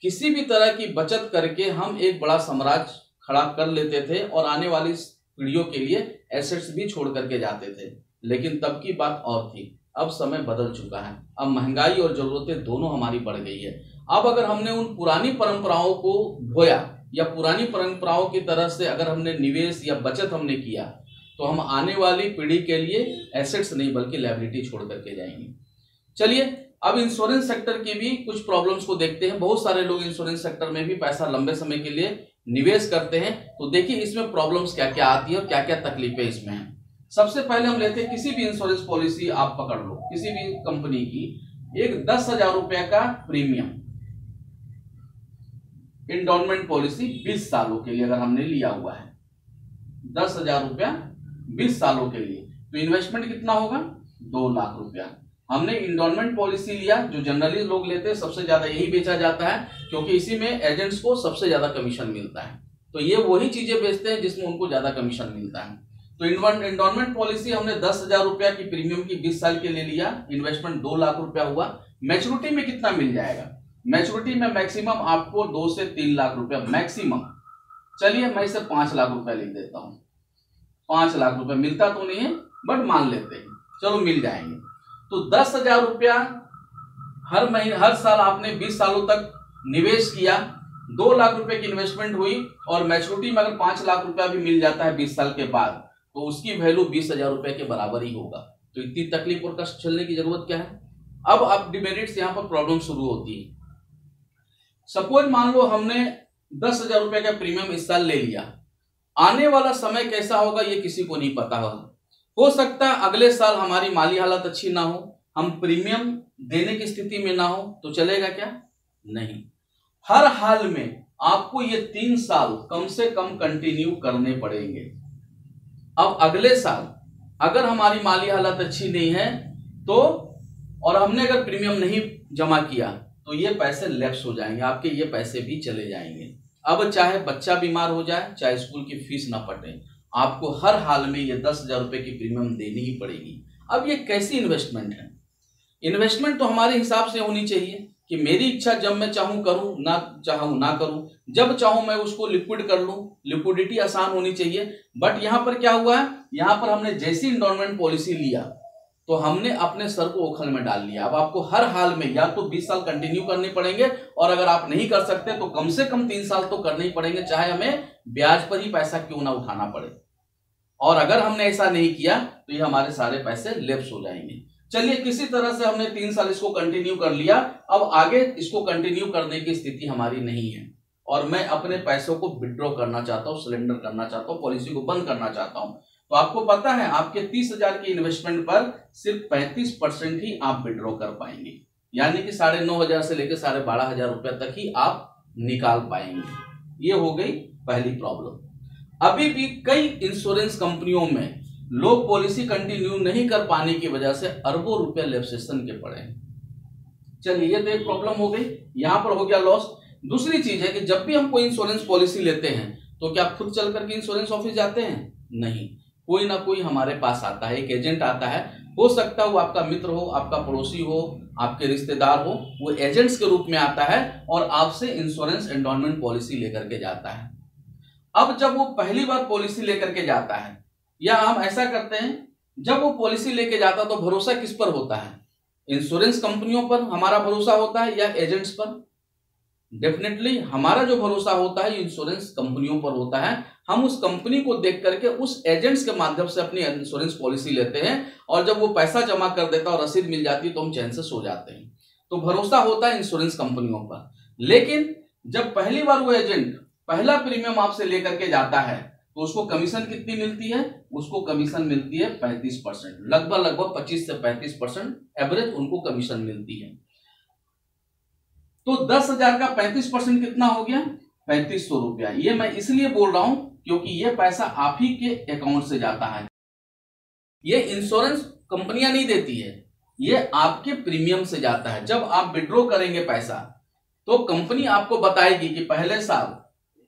किसी भी तरह की बचत करके हम एक बड़ा साम्राज्य खड़ा कर लेते थे और आने वाली पीढ़ियों के लिए एसेट्स भी छोड़ करके जाते थे। लेकिन तब की बात और थी, अब समय बदल चुका है। अब महंगाई और जरूरतें दोनों हमारी बढ़ गई है। अब अगर हमने उन पुरानी परंपराओं को ढोया या पुरानी परंपराओं की तरह से अगर हमने निवेश या बचत हमने किया तो हम आने वाली पीढ़ी के लिए एसेट्स नहीं बल्कि लायबिलिटी छोड़ करके जाएंगे। चलिए, अब इंश्योरेंस सेक्टर की भी कुछ प्रॉब्लम्स को देखते हैं। बहुत सारे लोग इंश्योरेंस सेक्टर में भी पैसा लंबे समय के लिए निवेश करते हैं, तो देखिए इसमें प्रॉब्लम्स क्या क्या आती है और क्या क्या तकलीफें इसमें हैं। सबसे पहले हम लेते हैं किसी भी इंश्योरेंस पॉलिसी आप पकड़ लो, किसी भी कंपनी की, एक 10,000 रुपए का प्रीमियम एंडोमेंट पॉलिसी 20 सालों के लिए अगर हमने लिया हुआ है, 10,000 रुपया 20 सालों के लिए, तो इन्वेस्टमेंट कितना होगा? 2 लाख रुपया। हमने इंडोमेंट पॉलिसी लिया, जो जनरली लोग लेते हैं, सबसे ज्यादा यही बेचा जाता है क्योंकि इसी में एजेंट्स को सबसे ज्यादा कमीशन मिलता है। तो ये वही चीजें बेचते हैं जिसमें उनको ज्यादा कमीशन मिलता है। तो इंडोमेंट पॉलिसी हमने 10,000 रुपया की प्रीमियम की 20 साल के लिए लिया, इन्वेस्टमेंट 2 लाख रुपया हुआ। मैच्योरिटी में कितना मिल जाएगा? मैच्योरिटी में मैक्सिमम आपको 2 से 3 लाख रुपया मैक्सिमम। चलिए मैं इसे 5 लाख रुपया लिख देता हूं। 5 लाख रुपया मिलता तो नहीं है बट मान लेते हैं, चलो मिल जाएंगे। तो 10,000 रुपया हर महीने, हर साल आपने 20 सालों तक निवेश किया, 2 लाख रुपए की इन्वेस्टमेंट हुई और मैच्योरिटी में अगर 5 लाख रुपया भी मिल जाता है 20 साल के बाद तो उसकी वैल्यू 20,000 रुपए के बराबर ही होगा। तो इतनी तकलीफ और कष्ट झेलने की जरूरत क्या है? अब डिमेरिट्स यहां पर प्रॉब्लम शुरू होती है। सपोज मान लो हमने 10,000 रुपए का प्रीमियम इस साल ले लिया, आने वाला समय कैसा होगा ये किसी को नहीं पता हो सकता है अगले साल हमारी माली हालत अच्छी ना हो, हम प्रीमियम देने की स्थिति में ना हो, तो चलेगा क्या? नहीं। हर हाल में आपको ये 3 साल कम से कम कंटिन्यू करने पड़ेंगे। अब अगले साल अगर हमारी माली हालत अच्छी नहीं है तो, और हमने अगर प्रीमियम नहीं जमा किया तो ये पैसे लैप्स हो जाएंगे, आपके ये पैसे भी चले जाएंगे। अब चाहे बच्चा बीमार हो जाए, चाहे स्कूल की फीस ना पटे, आपको हर हाल में ये 10,000 रुपए की प्रीमियम देनी ही पड़ेगी। अब ये कैसी इन्वेस्टमेंट है? इन्वेस्टमेंट तो हमारे हिसाब से होनी चाहिए कि मेरी इच्छा जब मैं चाहूं करूं, ना चाहूं ना करूं, जब चाहूं मैं उसको लिक्विड कर लूं, लिक्विडिटी आसान होनी चाहिए। बट यहां पर क्या हुआ है, यहां पर हमने जैसी इंडोमेंट पॉलिसी लिया तो हमने अपने सर को ओखल में डाल लिया। अब आपको हर हाल में या तो 20 साल कंटिन्यू करने पड़ेंगे, और अगर आप नहीं कर सकते तो कम से कम 3 साल तो करने ही पड़ेंगे, चाहे हमें ब्याज पर ही पैसा क्यों ना उठाना पड़े। और अगर हमने ऐसा नहीं किया तो ये हमारे सारे पैसे लैप्स हो जाएंगे। चलिए किसी तरह से हमने 3 साल इसको कंटिन्यू कर लिया, अब आगे इसको कंटिन्यू करने की स्थिति हमारी नहीं है और मैं अपने पैसों को विड्रॉ करना चाहता हूं, सरेंडर करना चाहता हूं, पॉलिसी को बंद करना चाहता हूं। तो आपको पता है आपके 30,000 की इन्वेस्टमेंट पर सिर्फ 35% ही आप विड्रॉ कर पाएंगे, यानी कि 9,500 से लेकर 12,500 रुपए तक ही आप निकाल पाएंगे। ये हो गई पहली प्रॉब्लम। अभी भी कई इंश्योरेंस कंपनियों में लोग पॉलिसी कंटिन्यू नहीं कर पाने की वजह से अरबों रुपए लैप्सेशन के पड़े हैं। चलिए ये तो एक प्रॉब्लम हो गई, यहां पर हो गया लॉस। दूसरी चीज है कि जब भी हम कोई इंश्योरेंस पॉलिसी लेते हैं तो क्या खुद चल करके इंश्योरेंस ऑफिस जाते हैं? नहीं, कोई ना कोई हमारे पास आता है, एक एजेंट आता है। हो सकता है वो आपका मित्र हो, आपका पड़ोसी हो, आपके रिश्तेदार हो, वो एजेंट्स के रूप में आता है और आपसे इंश्योरेंस एंडोमेंट पॉलिसी लेकर के जाता है। अब जब वो पहली बार पॉलिसी लेकर के जाता है, या हम ऐसा करते हैं जब वो पॉलिसी लेके जाता तो भरोसा किस पर होता है? इंश्योरेंस कंपनियों पर हमारा भरोसा होता है या एजेंट्स पर? डेफिनेटली हमारा जो भरोसा होता है इंश्योरेंस कंपनियों पर होता है। हम उस कंपनी को देख करके उस एजेंट्स के माध्यम से अपनी इंश्योरेंस पॉलिसी लेते हैं और जब वो पैसा जमा कर देता और रसीद मिल जाती है तो हम चैन से सो जाते हैं। तो भरोसा होता है इंश्योरेंस कंपनियों पर। लेकिन जब पहली बार वो एजेंट पहला प्रीमियम आपसे लेकर के जाता है तो उसको कमीशन कितनी मिलती है? उसको कमीशन मिलती है 35%, लगभग 25 से 35% एवरेज उनको कमीशन मिलती है। तो 10,000 का 35% कितना हो गया? 3,500 रुपया। ये मैं इसलिए बोल रहा हूं क्योंकि ये पैसा आप ही के अकाउंट से जाता है, ये इंश्योरेंस कंपनियां नहीं देती है, ये आपके प्रीमियम से जाता है। जब आप विड्रॉ करेंगे पैसा तो कंपनी आपको बताएगी कि पहले साल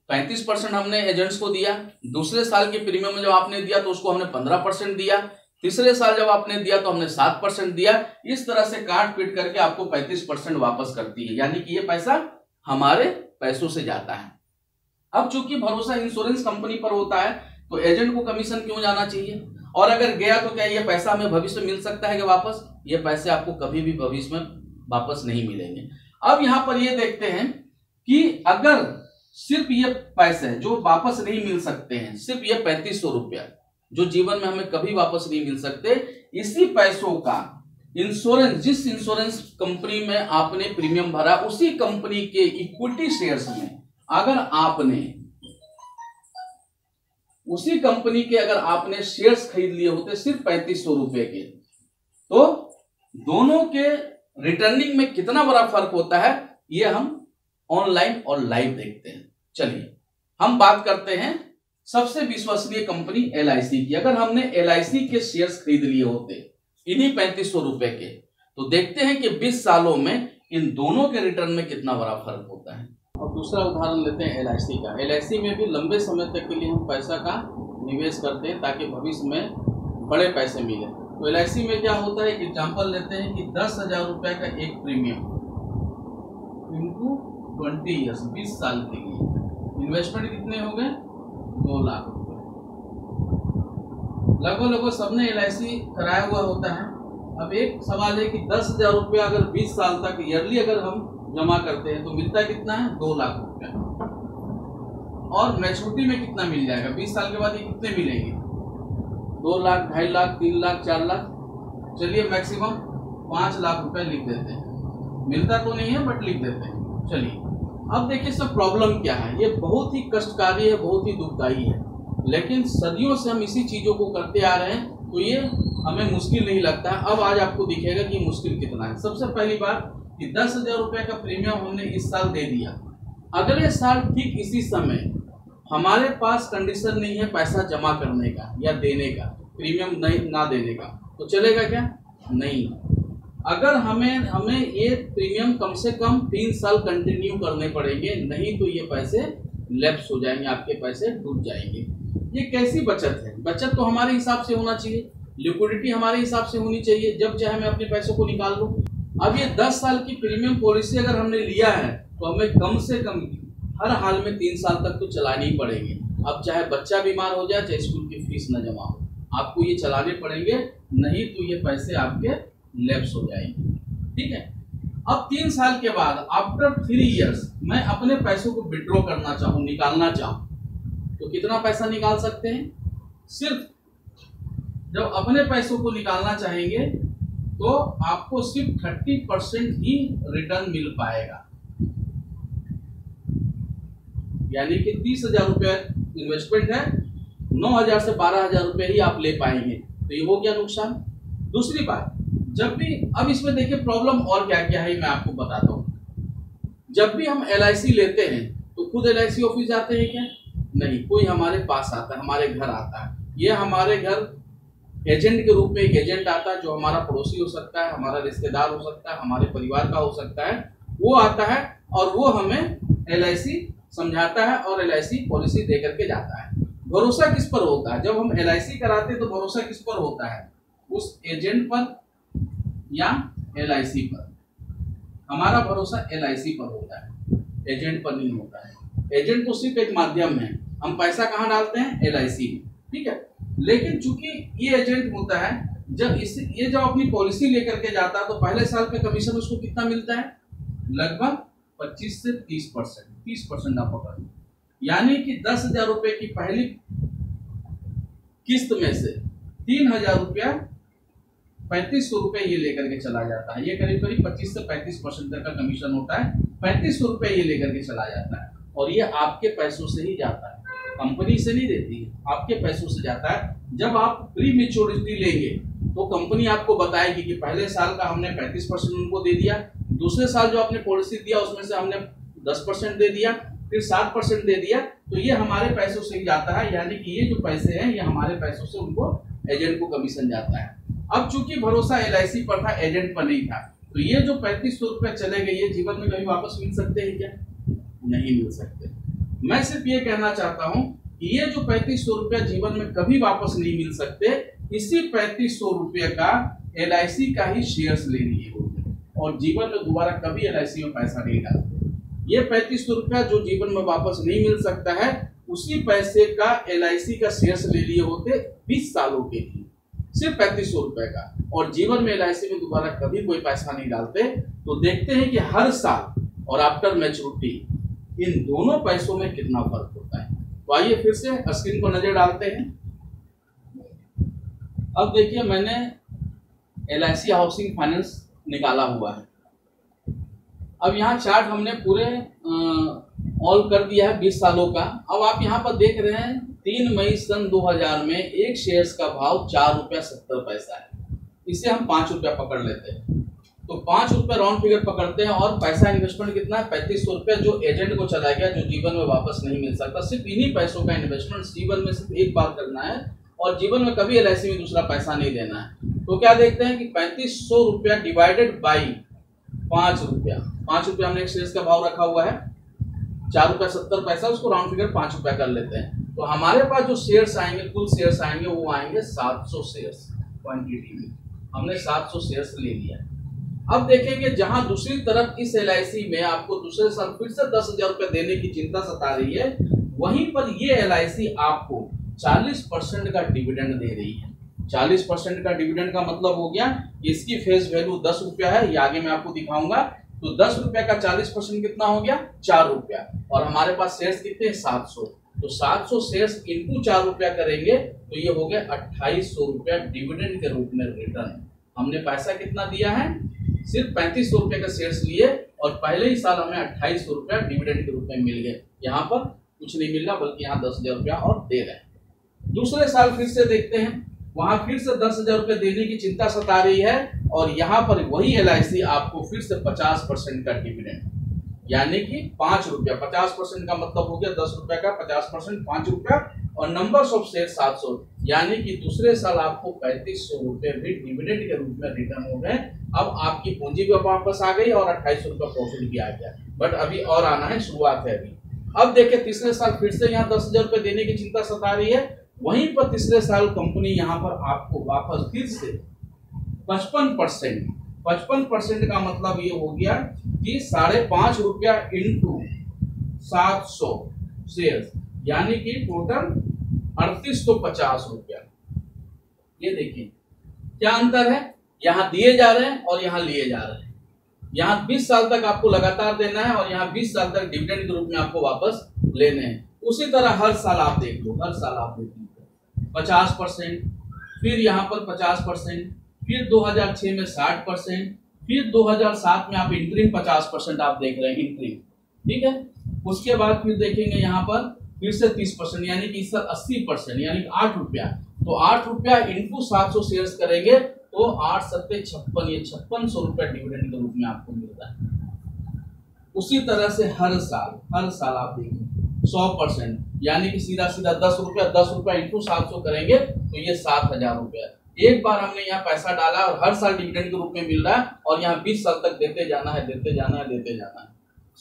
35% हमने एजेंट्स को दिया, दूसरे साल के प्रीमियम में जब आपने दिया तो उसको हमने 15% दिया, तीसरे साल जब आपने दिया तो हमने 7% दिया। इस तरह से काट पीट करके आपको 35% वापस करती है, यानी कि ये पैसा हमारे पैसों से जाता है। अब चूंकि भरोसा इंश्योरेंस कंपनी पर होता है तो एजेंट को कमीशन क्यों जाना चाहिए? और अगर गया तो क्या ये पैसा हमें भविष्य में मिल सकता है कि वापस? ये पैसे आपको कभी भी भविष्य में वापस नहीं मिलेंगे। अब यहां पर ये देखते हैं कि अगर सिर्फ ये पैसे जो वापस नहीं मिल सकते हैं, सिर्फ ये 3,500 रुपया जो जीवन में हमें कभी वापस नहीं मिल सकते, इसी पैसों का इंश्योरेंस, जिस इंश्योरेंस कंपनी में आपने प्रीमियम भरा उसी कंपनी के इक्विटी शेयर्स में अगर आपने उसी कंपनी के अगर आपने शेयर्स खरीद लिए होते सिर्फ 3,500 रुपए के, तो दोनों के रिटर्निंग में कितना बड़ा फर्क होता है ये हम ऑनलाइन और लाइव देखते हैं। चलिए हम बात करते हैं सबसे विश्वसनीय कंपनी LIC की। अगर हमने LIC के शेयर्स खरीद लिए होते इन्हीं 3,500 रुपए के, तो देखते हैं कि 20 सालों में इन दोनों के रिटर्न में कितना बड़ा फर्क होता है। अब दूसरा उदाहरण लेते हैं LIC का। LIC में भी लंबे समय तक के लिए हम पैसा का निवेश करते हैं ताकि भविष्य में बड़े पैसे मिले। तो LIC में क्या होता है, एक एग्जाम्पल लेते हैं कि 10,000 रुपये का एक प्रीमियम इनटू 20 ईयर्स, 20 साल के लिए इन्वेस्टमेंट कितने हो गए, 2 लाख रुपये। लगभग सबने LIC कराया हुआ होता है। अब एक सवाल है कि 10,000 रुपया अगर 20 साल तक ईयरली अगर हम जमा करते हैं तो मिलता कितना है, 2 लाख रुपया। और मैच्योरिटी में कितना मिल जाएगा, 20 साल के बाद ये कितने मिलेंगे, 2 लाख, 2.5 लाख, 3 लाख, 4 लाख, चलिए मैक्सिमम 5 लाख रुपए लिख देते हैं। मिलता तो नहीं है बट लिख देते हैं। चलिए अब देखिए इसमें प्रॉब्लम क्या है। ये बहुत ही कष्टकारी है, बहुत ही दुखदायी है, लेकिन सदियों से हम इसी चीज़ों को करते आ रहे हैं तो ये हमें मुश्किल नहीं लगता। अब आज आपको दिखेगा कि मुश्किल कितना है। सबसे पहली बात कि 10,000 रुपये का प्रीमियम हमने इस साल दे दिया, अगले साल ठीक इसी समय हमारे पास कंडीशन नहीं है पैसा जमा करने का या देने का, प्रीमियम नहीं ना देने का, तो चलेगा क्या, नहीं। अगर हमें ये प्रीमियम कम से कम 3 साल कंटिन्यू करने पड़ेंगे, नहीं तो ये पैसे लैप्स हो जाएंगे, आपके पैसे डूब जाएंगे। ये कैसी बचत है, बचत तो हमारे हिसाब से होना चाहिए, लिक्विडिटी हमारे हिसाब से होनी चाहिए, जब चाहे मैं अपने पैसों को निकाल लूँ। अब ये 10 साल की प्रीमियम पॉलिसी अगर हमने लिया है तो हमें कम से कम हर हाल में 3 साल तक तो चलानी ही पड़ेंगे। अब चाहे बच्चा बीमार हो जाए, चाहे स्कूल की फीस न जमा हो, आपको ये चलाने पड़ेंगे, नहीं तो ये पैसे आपके लैप्स हो जाएंगे। ठीक है। अब 3 साल के बाद आफ्टर 3 इयर्स मैं अपने पैसों को विड्रॉ करना चाहूँ, निकालना चाहूँ, तो कितना पैसा निकाल सकते हैं, सिर्फ जब अपने पैसों को निकालना चाहेंगे तो आपको सिर्फ 30% ही रिटर्न मिल पाएगा। यानी कि 30,000 रुपये इन्वेस्टमेंट है, 9,000 से 12,000 रुपये ही आप ले पाएंगे, तो ये हो गया नुकसान। दूसरी बात, जब भी अब इसमें देखिए प्रॉब्लम और क्या क्या है मैं आपको बताता हूँ। जब भी हम LIC लेते हैं तो खुद LIC ऑफिस जाते हैं क्या, नहीं, कोई हमारे पास आता है, हमारे घर आता है। ये हमारे घर एजेंट के रूप में एक एजेंट आता है जो हमारा पड़ोसी हो सकता है, हमारा रिश्तेदार हो सकता है, हमारे परिवार का हो सकता है, वो आता है और वो हमें LIC समझाता है और LIC पॉलिसी दे करके जाता है। भरोसा किस पर होता है, जब हम LIC कराते हैं तो भरोसा किस पर होता है, उस एजेंट पर या LIC पर। हमारा भरोसा LIC पर होता है, एजेंट पर नहीं होता है। एजेंट तो सिर्फ एक माध्यम है, हम पैसा कहाँ डालते हैं, LIC में। ठीक है। लेकिन चूंकि ये एजेंट होता है, ये जब अपनी पॉलिसी लेकर के जाता है तो पहले साल पे कमीशन उसको कितना मिलता है, लगभग 25 से 30%, 30% आप पकड़। यानी कि 10,000 रुपये की पहली किस्त में से 3,000 रुपया 3,500 रुपये ये लेकर के चला जाता है। ये करीब 25 से 35% तक का कमीशन होता है। 3,500 रुपये ये लेकर के चला जाता है और ये आपके पैसों से ही जाता है, कंपनी से नहीं देती है, आपके पैसों से जाता है। जब आप प्री मैच्योरिटी लेंगे तो कंपनी आपको बताएगी कि पहले साल का हमने 35% उनको दे दिया, दूसरे साल जो आपने पॉलिसी दिया उसमें से हमने 10% दे दिया, फिर 7% दे दिया, तो ये हमारे पैसों से ही जाता है। यानी कि ये जो पैसे हैं ये हमारे पैसों से उनको एजेंट को कमीशन जाता है। अब चूंकि भरोसा LIC पर था, एजेंट पर नहीं था, तो ये जो 3,500 रुपये चले गए ये जीवन में कभी वापस मिल सकते हैं क्या, नहीं मिल सकते। मैं सिर्फ ये कहना चाहता हूं कि ये जो 3,500 रुपया जीवन में कभी वापस नहीं मिल सकते, इसी 3,500 रुपये का LIC का ही शेयर्स ले लिए होते और जीवन में दोबारा कभी LIC में पैसा नहीं डालते। ये 3,500 रुपया जो जीवन में वापस नहीं मिल सकता है, उसी पैसे का LIC का शेयर्स ले लिए होते 20 सालों के लिए, सिर्फ 3,500 रुपये का, और जीवन में LIC में दोबारा कभी कोई पैसा नहीं डालते। तो देखते हैं कि हर साल और आफ्टर मैच्योरिटी इन दोनों पैसों में कितना फर्क होता है। तो आइए फिर से स्क्रीन पर नजर डालते हैं। अब देखिए मैंने LIC हाउसिंग फाइनेंस निकाला हुआ है। अब यहाँ चार्ट हमने पूरे ऑल कर दिया है 20 सालों का। अब आप यहाँ पर देख रहे हैं 3 मई सन 2000 में एक शेयर्स का भाव 4 रुपया 70 पैसा है। इसे हम 5 रुपया पकड़ लेते हैं, तो 5 रुपये राउंड फिगर पकड़ते हैं और पैसा इन्वेस्टमेंट कितना है, 3,500 रुपये, जो एजेंट को चला गया, जो जीवन में वापस नहीं मिल सकता। सिर्फ इन्हीं पैसों का इन्वेस्टमेंट जीवन में सिर्फ एक बार करना है और जीवन में कभी LIC में दूसरा पैसा नहीं देना है। तो क्या देखते हैं कि 3500 रुपया डिवाइडेड बाई 5 रुपया, 5 रुपया हमने एक शेयर्स का भाव रखा हुआ है, 4 रुपया 70 पैसा, उसको राउंड फिगर 5 रुपया कर लेते हैं। तो हमारे पास जो शेयर्स आएंगे, कुल शेयर्स आएंगे, वो आएंगे 700 शेयर्स क्वांटिटी में। हमने 700 शेयर्स ले लिया। अब देखेंगे जहां दूसरी तरफ इस LIC में आपको दूसरे साल फिर से 10,000 रुपये देने की चिंता सता रही है, वहीं पर ये LIC आपको 40% का डिविडेंड दे रही है। 40% का डिविडेंड का मतलब हो गया इसकी फेस वैल्यू 10 रुपया है, ये आगे मैं आपको दिखाऊंगा। तो 10 रुपया का 40% कितना हो गया, 4 रुपया, और हमारे पास शेयर्स कितने, 700। तो 700 शेयर्स इनटू 4 रुपया करेंगे तो ये हो गया 2800 रुपया डिविडेंड के रूप में रिटर्न। हमने पैसा कितना दिया है, सिर्फ 3500 रुपये का शेयर्स लिए और पहले ही साल हमें 2800 रुपया डिविडेंड के रूप में मिल गए। यहाँ पर कुछ नहीं मिल रहा, बल्कि यहाँ 10,000 रुपया और दे रहे हैं। दूसरे साल फिर से देखते हैं, वहां फिर से 10,000 रुपये देने की चिंता सता रही है, और यहाँ पर वही LIC आपको फिर से 50% का डिविडेंड, यानी कि 5 रुपया, 50% का मतलब हो गया 10 रुपया का 50% 5 रुपया, और नंबर्स ऑफ शेयर 700, यानी कि दूसरे साल आपको 3500 रुपये भी डिविडेंड के रूप में रिटर्न हो गए। अब आपकी पूंजी भी वापस आ गई और 2800 रुपया प्रॉफिट भी आ गया, बट अभी और आना है, शुरुआत है अभी। अब देखिए तीसरे साल फिर से यहाँ 10,000 रुपये देने की चिंता सता रही है, वहीं पर तीसरे साल कंपनी यहाँ पर आपको वापस फिर से 55% का मतलब ये हो गया कि 5.5 रुपया इंटू 700 शेयर, यानी कि टोटल 3850 रुपया। ये देखिए क्या अंतर है, यहाँ दिए जा रहे हैं और यहाँ लिए जा रहे हैं। यहाँ 20 साल तक आपको लगातार देना है और यहाँ 20 साल तक डिविडेंड के रूप में आपको वापस लेने हैं। उसी तरह हर साल आप देख लो, हर साल आप देख लो 50%, फिर यहाँ पर 50%, फिर 2006 में 60%, फिर 2007 में आप इंटरिम 50% आप देख रहे हैं, इंटरिम, ठीक है। उसके बाद फिर देखेंगे यहाँ पर फिर से 30%, यानी कि इस साल 80%, यानी 8 रुपया। तो 8 रुपया इंटू 700 शेयर्स करेंगे तो 8 सत्ते 56, ये 5600 रुपया डिविडेंड के रूप में आपको मिलता है। उसी तरह से हर साल आप देखेंगे 100%, यानी कि सीधा 10 रुपया इंटू 700 करेंगे तो ये 7,000 रुपया। एक बार हमने यहाँ पैसा डाला और हर साल डिविडेंड के रूप में मिल रहा है, और यहाँ 20 साल तक देते जाना है।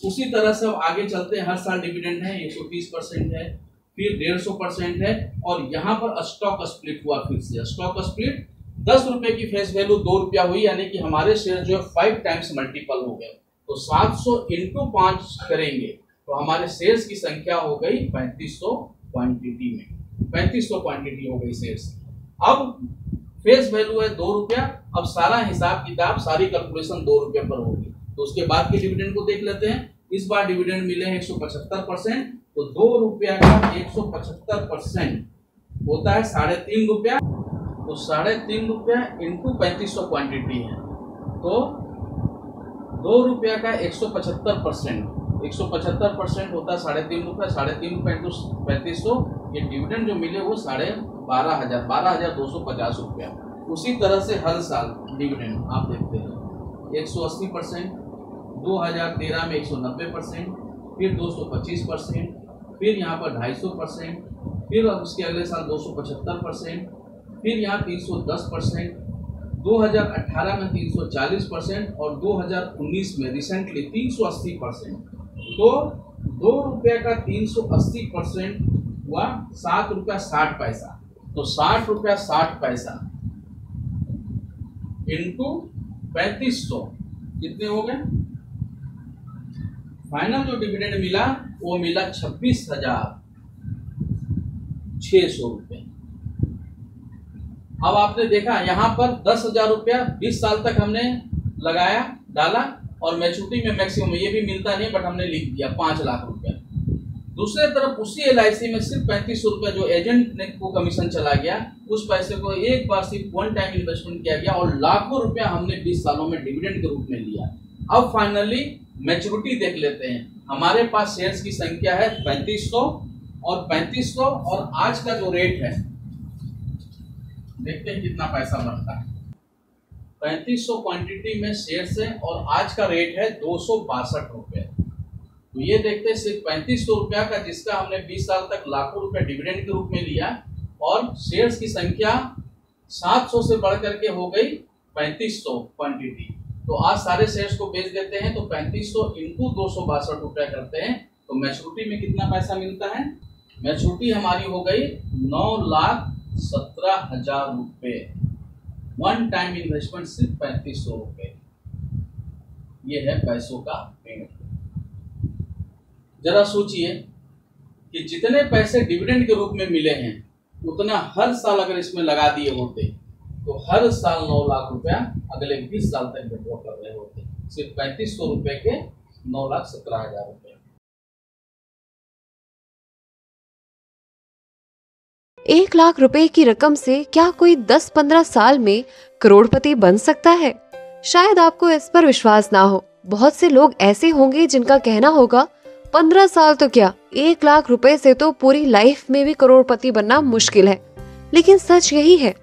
उसी तरह से अब आगे चलते हैं, हर साल डिविडेंड है, 130% है, फिर 150% है, और यहाँ पर स्टॉक स्प्लिट हुआ। फिर से स्टॉक स्प्लिट 10 रुपए की फेस वैल्यू 2 रुपया हुई, यानी कि हमारे शेयर जो है 5 टाइम्स मल्टीपल हो गए। तो 700 इंटू 5 करेंगे तो हमारे शेयर्स की संख्या हो गई 3500 क्वांटिटी में, 3500 क्वांटिटी हो गई शेयर्स। अब फेस वैल्यू है 2 रुपया। अब सारा हिसाब किताब, सारी कैलकुलेशन 2 रुपये पर होगी। तो उसके बाद के डिविडेंड को देख लेते हैं। इस बार डिविडेंड मिले हैं 175%, तो 2 रुपया का 175% होता है 3.5 रुपया। तो 3.5 रुपया इंटू 3500 क्वांटिटी है, तो 2 रुपया का 175% होता है 3.5 रुपया। 3.5 रुपया इंटू 3500, ये डिविडेंड जो मिले वो 12,250 रुपया। उसी तरह से हर साल डिविडेंड आप देखते हैं 180%, 2013 में 190%, फिर 225%, फिर यहाँ पर 250%, फिर उसके अगले साल 275%, फिर यहाँ 310%, 2018 में 340% और 2019 में रिसेंटली 380%। तो 2 रुपये का 380% हुआ 7 रुपया 60 पैसा। तो 60 रुपया 60 पैसा इंटू 3500 कितने हो गए? फाइनल जो डिविडेंड मिला वो मिला 26,600 रुपये। अब आपने देखा यहाँ पर 10,000 रुपया 20 साल तक हमने लगाया डाला, और मैच्योरिटी में मैक्सिमम ये भी मिलता नहीं, बट हमने लिख दिया 5 लाख रुपया। दूसरे तरफ उसी LIC में सिर्फ 3500 रुपया जो एजेंट ने को कमीशन चला गया, उस पैसे को एक बार सिर्फ 1 टाइम इन्वेस्टमेंट किया गया और लाखों रुपया हमने 20 सालों में डिविडेंड के रूप में लिया। अब फाइनली मैच्योरिटी देख लेते हैं। हमारे पास शेयर्स की संख्या है 3500 और 3500, और आज का जो रेट है देखते हैं कितना पैसा बनता है। 3500 क्वांटिटी में शेयर्स है और आज का रेट है 262 रुपये। तो ये देखते हैं सिर्फ 3500 रुपया का, जिसका हमने 20 साल तक लाखों रुपए डिविडेंड के रूप में लिया, और शेयर्स की संख्या 700 से बढ़ करके हो गई 3500 क्वांटिटी। तो आज सारे शेयर्स को बेच देते हैं तो 3500 इंटू 262 रुपया करते हैं तो मैच्योरिटी में कितना पैसा मिलता है? मैच्योरिटी हमारी हो गई 9,17,000 रुपये। वन टाइम इन्वेस्टमेंट सिर्फ 3500 रुपये। ये है पैसों का पेड़। जरा सोचिए कि जितने पैसे डिविडेंड के रूप में मिले हैं उतना हर साल अगर इसमें लगा दिए होते तो हर साल 9 लाख रुपया अगले 20 साल तक विड्रॉ कर रहे होते। सिर्फ 3500 रुपए के 9,17,000 रुपए।
1 लाख रुपए की रकम से क्या कोई 10-15 साल में करोड़पति बन सकता है? शायद आपको इस पर विश्वास ना हो। बहुत से लोग ऐसे होंगे जिनका कहना होगा 15 साल तो क्या, 1 लाख रुपए से तो पूरी लाइफ में भी करोड़पति बनना मुश्किल है। लेकिन सच यही है,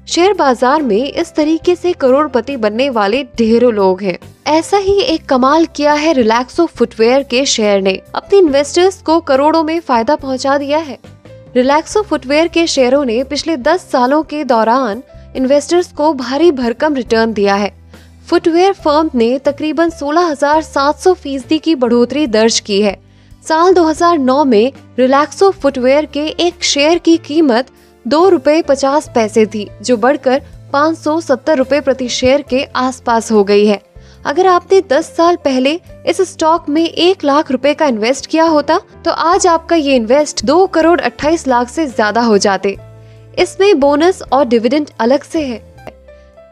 शेयर बाजार में इस तरीके से करोड़पति बनने वाले ढेरों लोग हैं। ऐसा ही एक कमाल किया है रिलैक्सो फुटवेयर के शेयर ने। अपने इन्वेस्टर्स को करोड़ों में फायदा पहुंचा दिया है। रिलैक्सो फुटवेयर के शेयरों ने पिछले 10 सालों के दौरान इन्वेस्टर्स को भारी भरकम रिटर्न दिया है। फुटवेयर फर्म ने तकरीबन 16,700% की बढ़ोतरी दर्ज की है। साल 2009 में रिलैक्सो फुटवेयर के एक शेयर की कीमत ₹2.50 थी, जो बढ़कर 570 रुपए प्रति शेयर के आसपास हो गई है। अगर आपने 10 साल पहले इस स्टॉक में 1 लाख रुपए का इन्वेस्ट किया होता तो आज आपका ये इन्वेस्ट 2,28 लाख से ज्यादा हो जाते। इसमें बोनस और डिविडेंड अलग से है।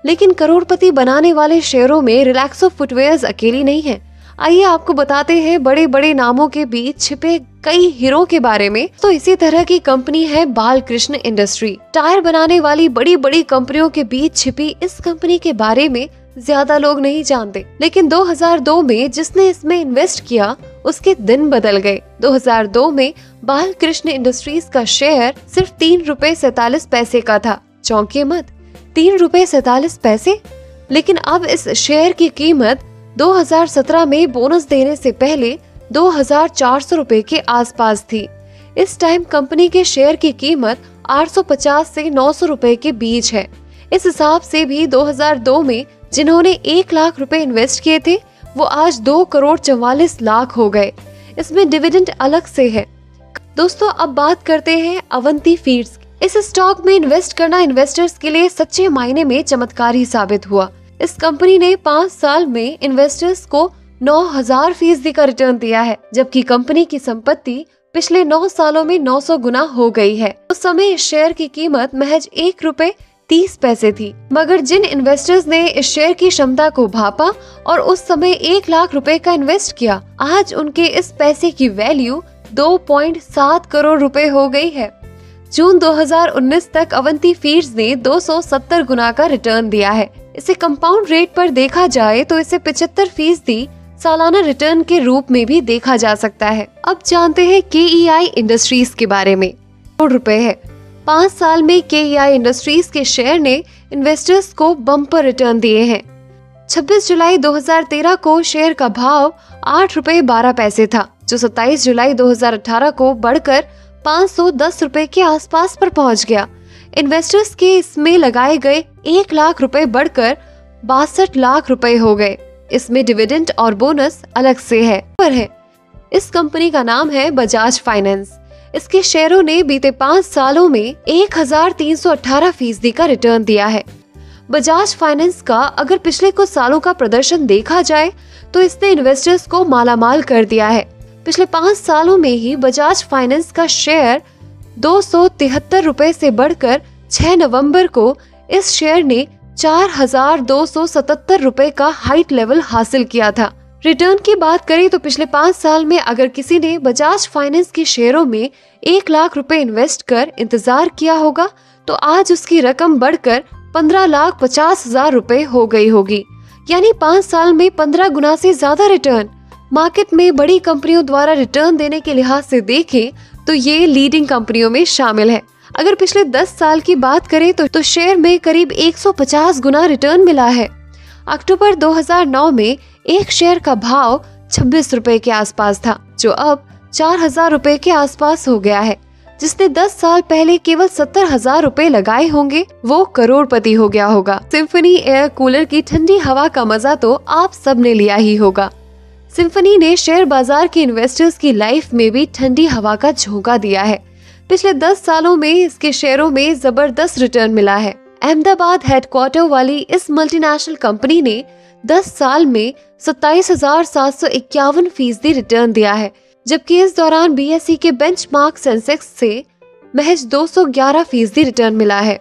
लेकिन करोड़पति बनाने वाले शेयरों में रिलैक्सो फुटवेयर्स अकेली नहीं है। आइए आपको बताते हैं बड़े बड़े नामों के बीच छिपे कई हीरो के बारे में। तो इसी तरह की कंपनी है बालकृष्ण इंडस्ट्री। टायर बनाने वाली बड़ी बड़ी कंपनियों के बीच छिपी इस कंपनी के बारे में ज्यादा लोग नहीं जानते, लेकिन 2002 में जिसने इसमें इन्वेस्ट किया उसके दिन बदल गए। 2002 में बालकृष्ण इंडस्ट्रीज का शेयर सिर्फ ₹3.47 का था। चौंकिए मत, ₹3.47। लेकिन अब इस शेयर की कीमत 2017 में बोनस देने से पहले 2,400 रुपए के आसपास थी। इस टाइम कंपनी के शेयर की कीमत 850 से 900 रुपए के बीच है। इस हिसाब से भी 2002 में जिन्होंने 1 लाख रुपए इन्वेस्ट किए थे वो आज 2,44,00,000 हो गए। इसमें डिविडेंड अलग से है। दोस्तों, अब बात करते हैं अवंती फीड्स। इस स्टॉक में इन्वेस्ट करना इन्वेस्टर्स के लिए सच्चे मायने में चमत्कार ही साबित हुआ। इस कंपनी ने 5 साल में इन्वेस्टर्स को 9,000% का रिटर्न दिया है, जबकि कंपनी की संपत्ति पिछले 9 सालों में 900 गुना हो गई है। उस समय इस शेयर की कीमत महज ₹1.30 थी। मगर जिन इन्वेस्टर्स ने इस शेयर की क्षमता को भापा और उस समय 1 लाख रुपए का इन्वेस्ट किया, आज उनके इस पैसे की वैल्यू 2.7 करोड़ रुपए हो गई है। जून 2019 तक अवंती फीड्स ने 270 गुना का रिटर्न दिया है। इसे कंपाउंड रेट पर देखा जाए तो इसे 75% सालाना रिटर्न के रूप में भी देखा जा सकता है। अब जानते हैं KEI इंडस्ट्रीज के बारे में। करोड़ रुपए है। 5 साल में KEI इंडस्ट्रीज के शेयर ने इन्वेस्टर्स को बम्पर रिटर्न दिए हैं। 26 जुलाई 2013 को शेयर का भाव ₹8.12 था, जो 27 जुलाई 2018 को बढ़कर 510 रुपए के आसपास पर पहुंच गया। इन्वेस्टर्स के इसमें लगाए गए 1 लाख रुपए बढ़कर 62 लाख रुपए हो गए। इसमें डिविडेंड और बोनस अलग से है। इस कंपनी का नाम है बजाज फाइनेंस। इसके शेयरों ने बीते 5 सालों में 1,318% का रिटर्न दिया है। बजाज फाइनेंस का अगर पिछले कुछ सालों का प्रदर्शन देखा जाए तो इसने इन्वेस्टर्स को मालामाल कर दिया है। पिछले 5 सालों में ही बजाज फाइनेंस का शेयर 273 रुपए से बढ़कर 6 नवंबर को इस शेयर ने 4,277 रुपए का हाइट लेवल हासिल किया था। रिटर्न की बात करें तो पिछले 5 साल में अगर किसी ने बजाज फाइनेंस के शेयरों में 1 लाख रुपए इन्वेस्ट कर इंतजार किया होगा तो आज उसकी रकम बढ़कर 15,50,000 रुपए हो गई होगी। यानी 5 साल में 15 गुना से ज्यादा रिटर्न। मार्केट में बड़ी कंपनियों द्वारा रिटर्न देने के लिहाज से देखें तो ये लीडिंग कंपनियों में शामिल है। अगर पिछले 10 साल की बात करें तो शेयर में करीब 150 गुना रिटर्न मिला है। अक्टूबर 2009 में एक शेयर का भाव 26 रुपए के आसपास था, जो अब 4,000 रुपए के आसपास हो गया है। जिसने 10 साल पहले केवल 70,000 रुपए लगाए होंगे वो करोड़पति हो गया होगा। सिम्फनी एयर कूलर की ठंडी हवा का मजा तो आप सब ने लिया ही होगा। सिम्फनी ने शेयर बाजार के इन्वेस्टर्स की लाइफ में भी ठंडी हवा का झोंका दिया है। पिछले 10 सालों में इसके शेयरों में जबरदस्त रिटर्न मिला है। अहमदाबाद हेडक्वार्टर वाली इस मल्टीनेशनल कंपनी ने 10 साल में 27,751% रिटर्न दिया है, जबकि इस दौरान BSE के बेंचमार्क सेंसेक्स से महज 211% रिटर्न मिला है।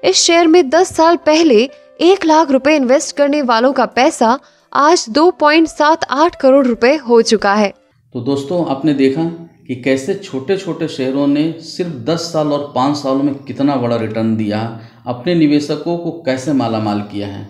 इस शेयर में 10 साल पहले 1 लाख रुपए इन्वेस्ट करने वालों का पैसा आज 2.78 करोड़ रुपए हो चुका है।
तो दोस्तों, आपने देखा कि कैसे छोटे छोटे शेयरों ने सिर्फ 10 साल और 5 सालों में कितना बड़ा रिटर्न दिया, अपने निवेशकों को कैसे मालामाल किया है।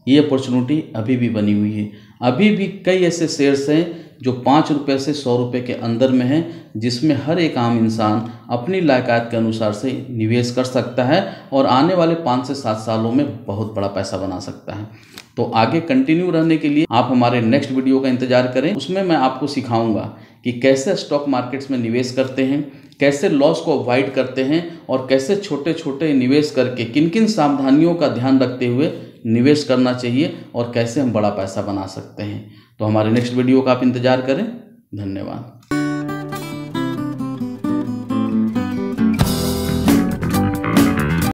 ये अपॉर्चुनिटी अभी भी बनी हुई है। अभी भी कई ऐसे शेयर्स हैं जो 5 रुपये से 100 रुपये के अंदर में हैं, जिसमें हर एक आम इंसान अपनी लायकात के अनुसार से निवेश कर सकता है और आने वाले 5 से 7 सालों में बहुत बड़ा पैसा बना सकता है। तो आगे कंटिन्यू रहने के लिए आप हमारे नेक्स्ट वीडियो का इंतजार करें। उसमें मैं आपको सिखाऊंगा कि कैसे स्टॉक मार्केट्स में निवेश करते हैं, कैसे लॉस को अवॉइड करते हैं और कैसे छोटे छोटे निवेश करके किन किन सावधानियों का ध्यान रखते हुए निवेश करना चाहिए और कैसे हम बड़ा पैसा बना सकते हैं। तो हमारे नेक्स्ट वीडियो का आप इंतजार करें। धन्यवाद।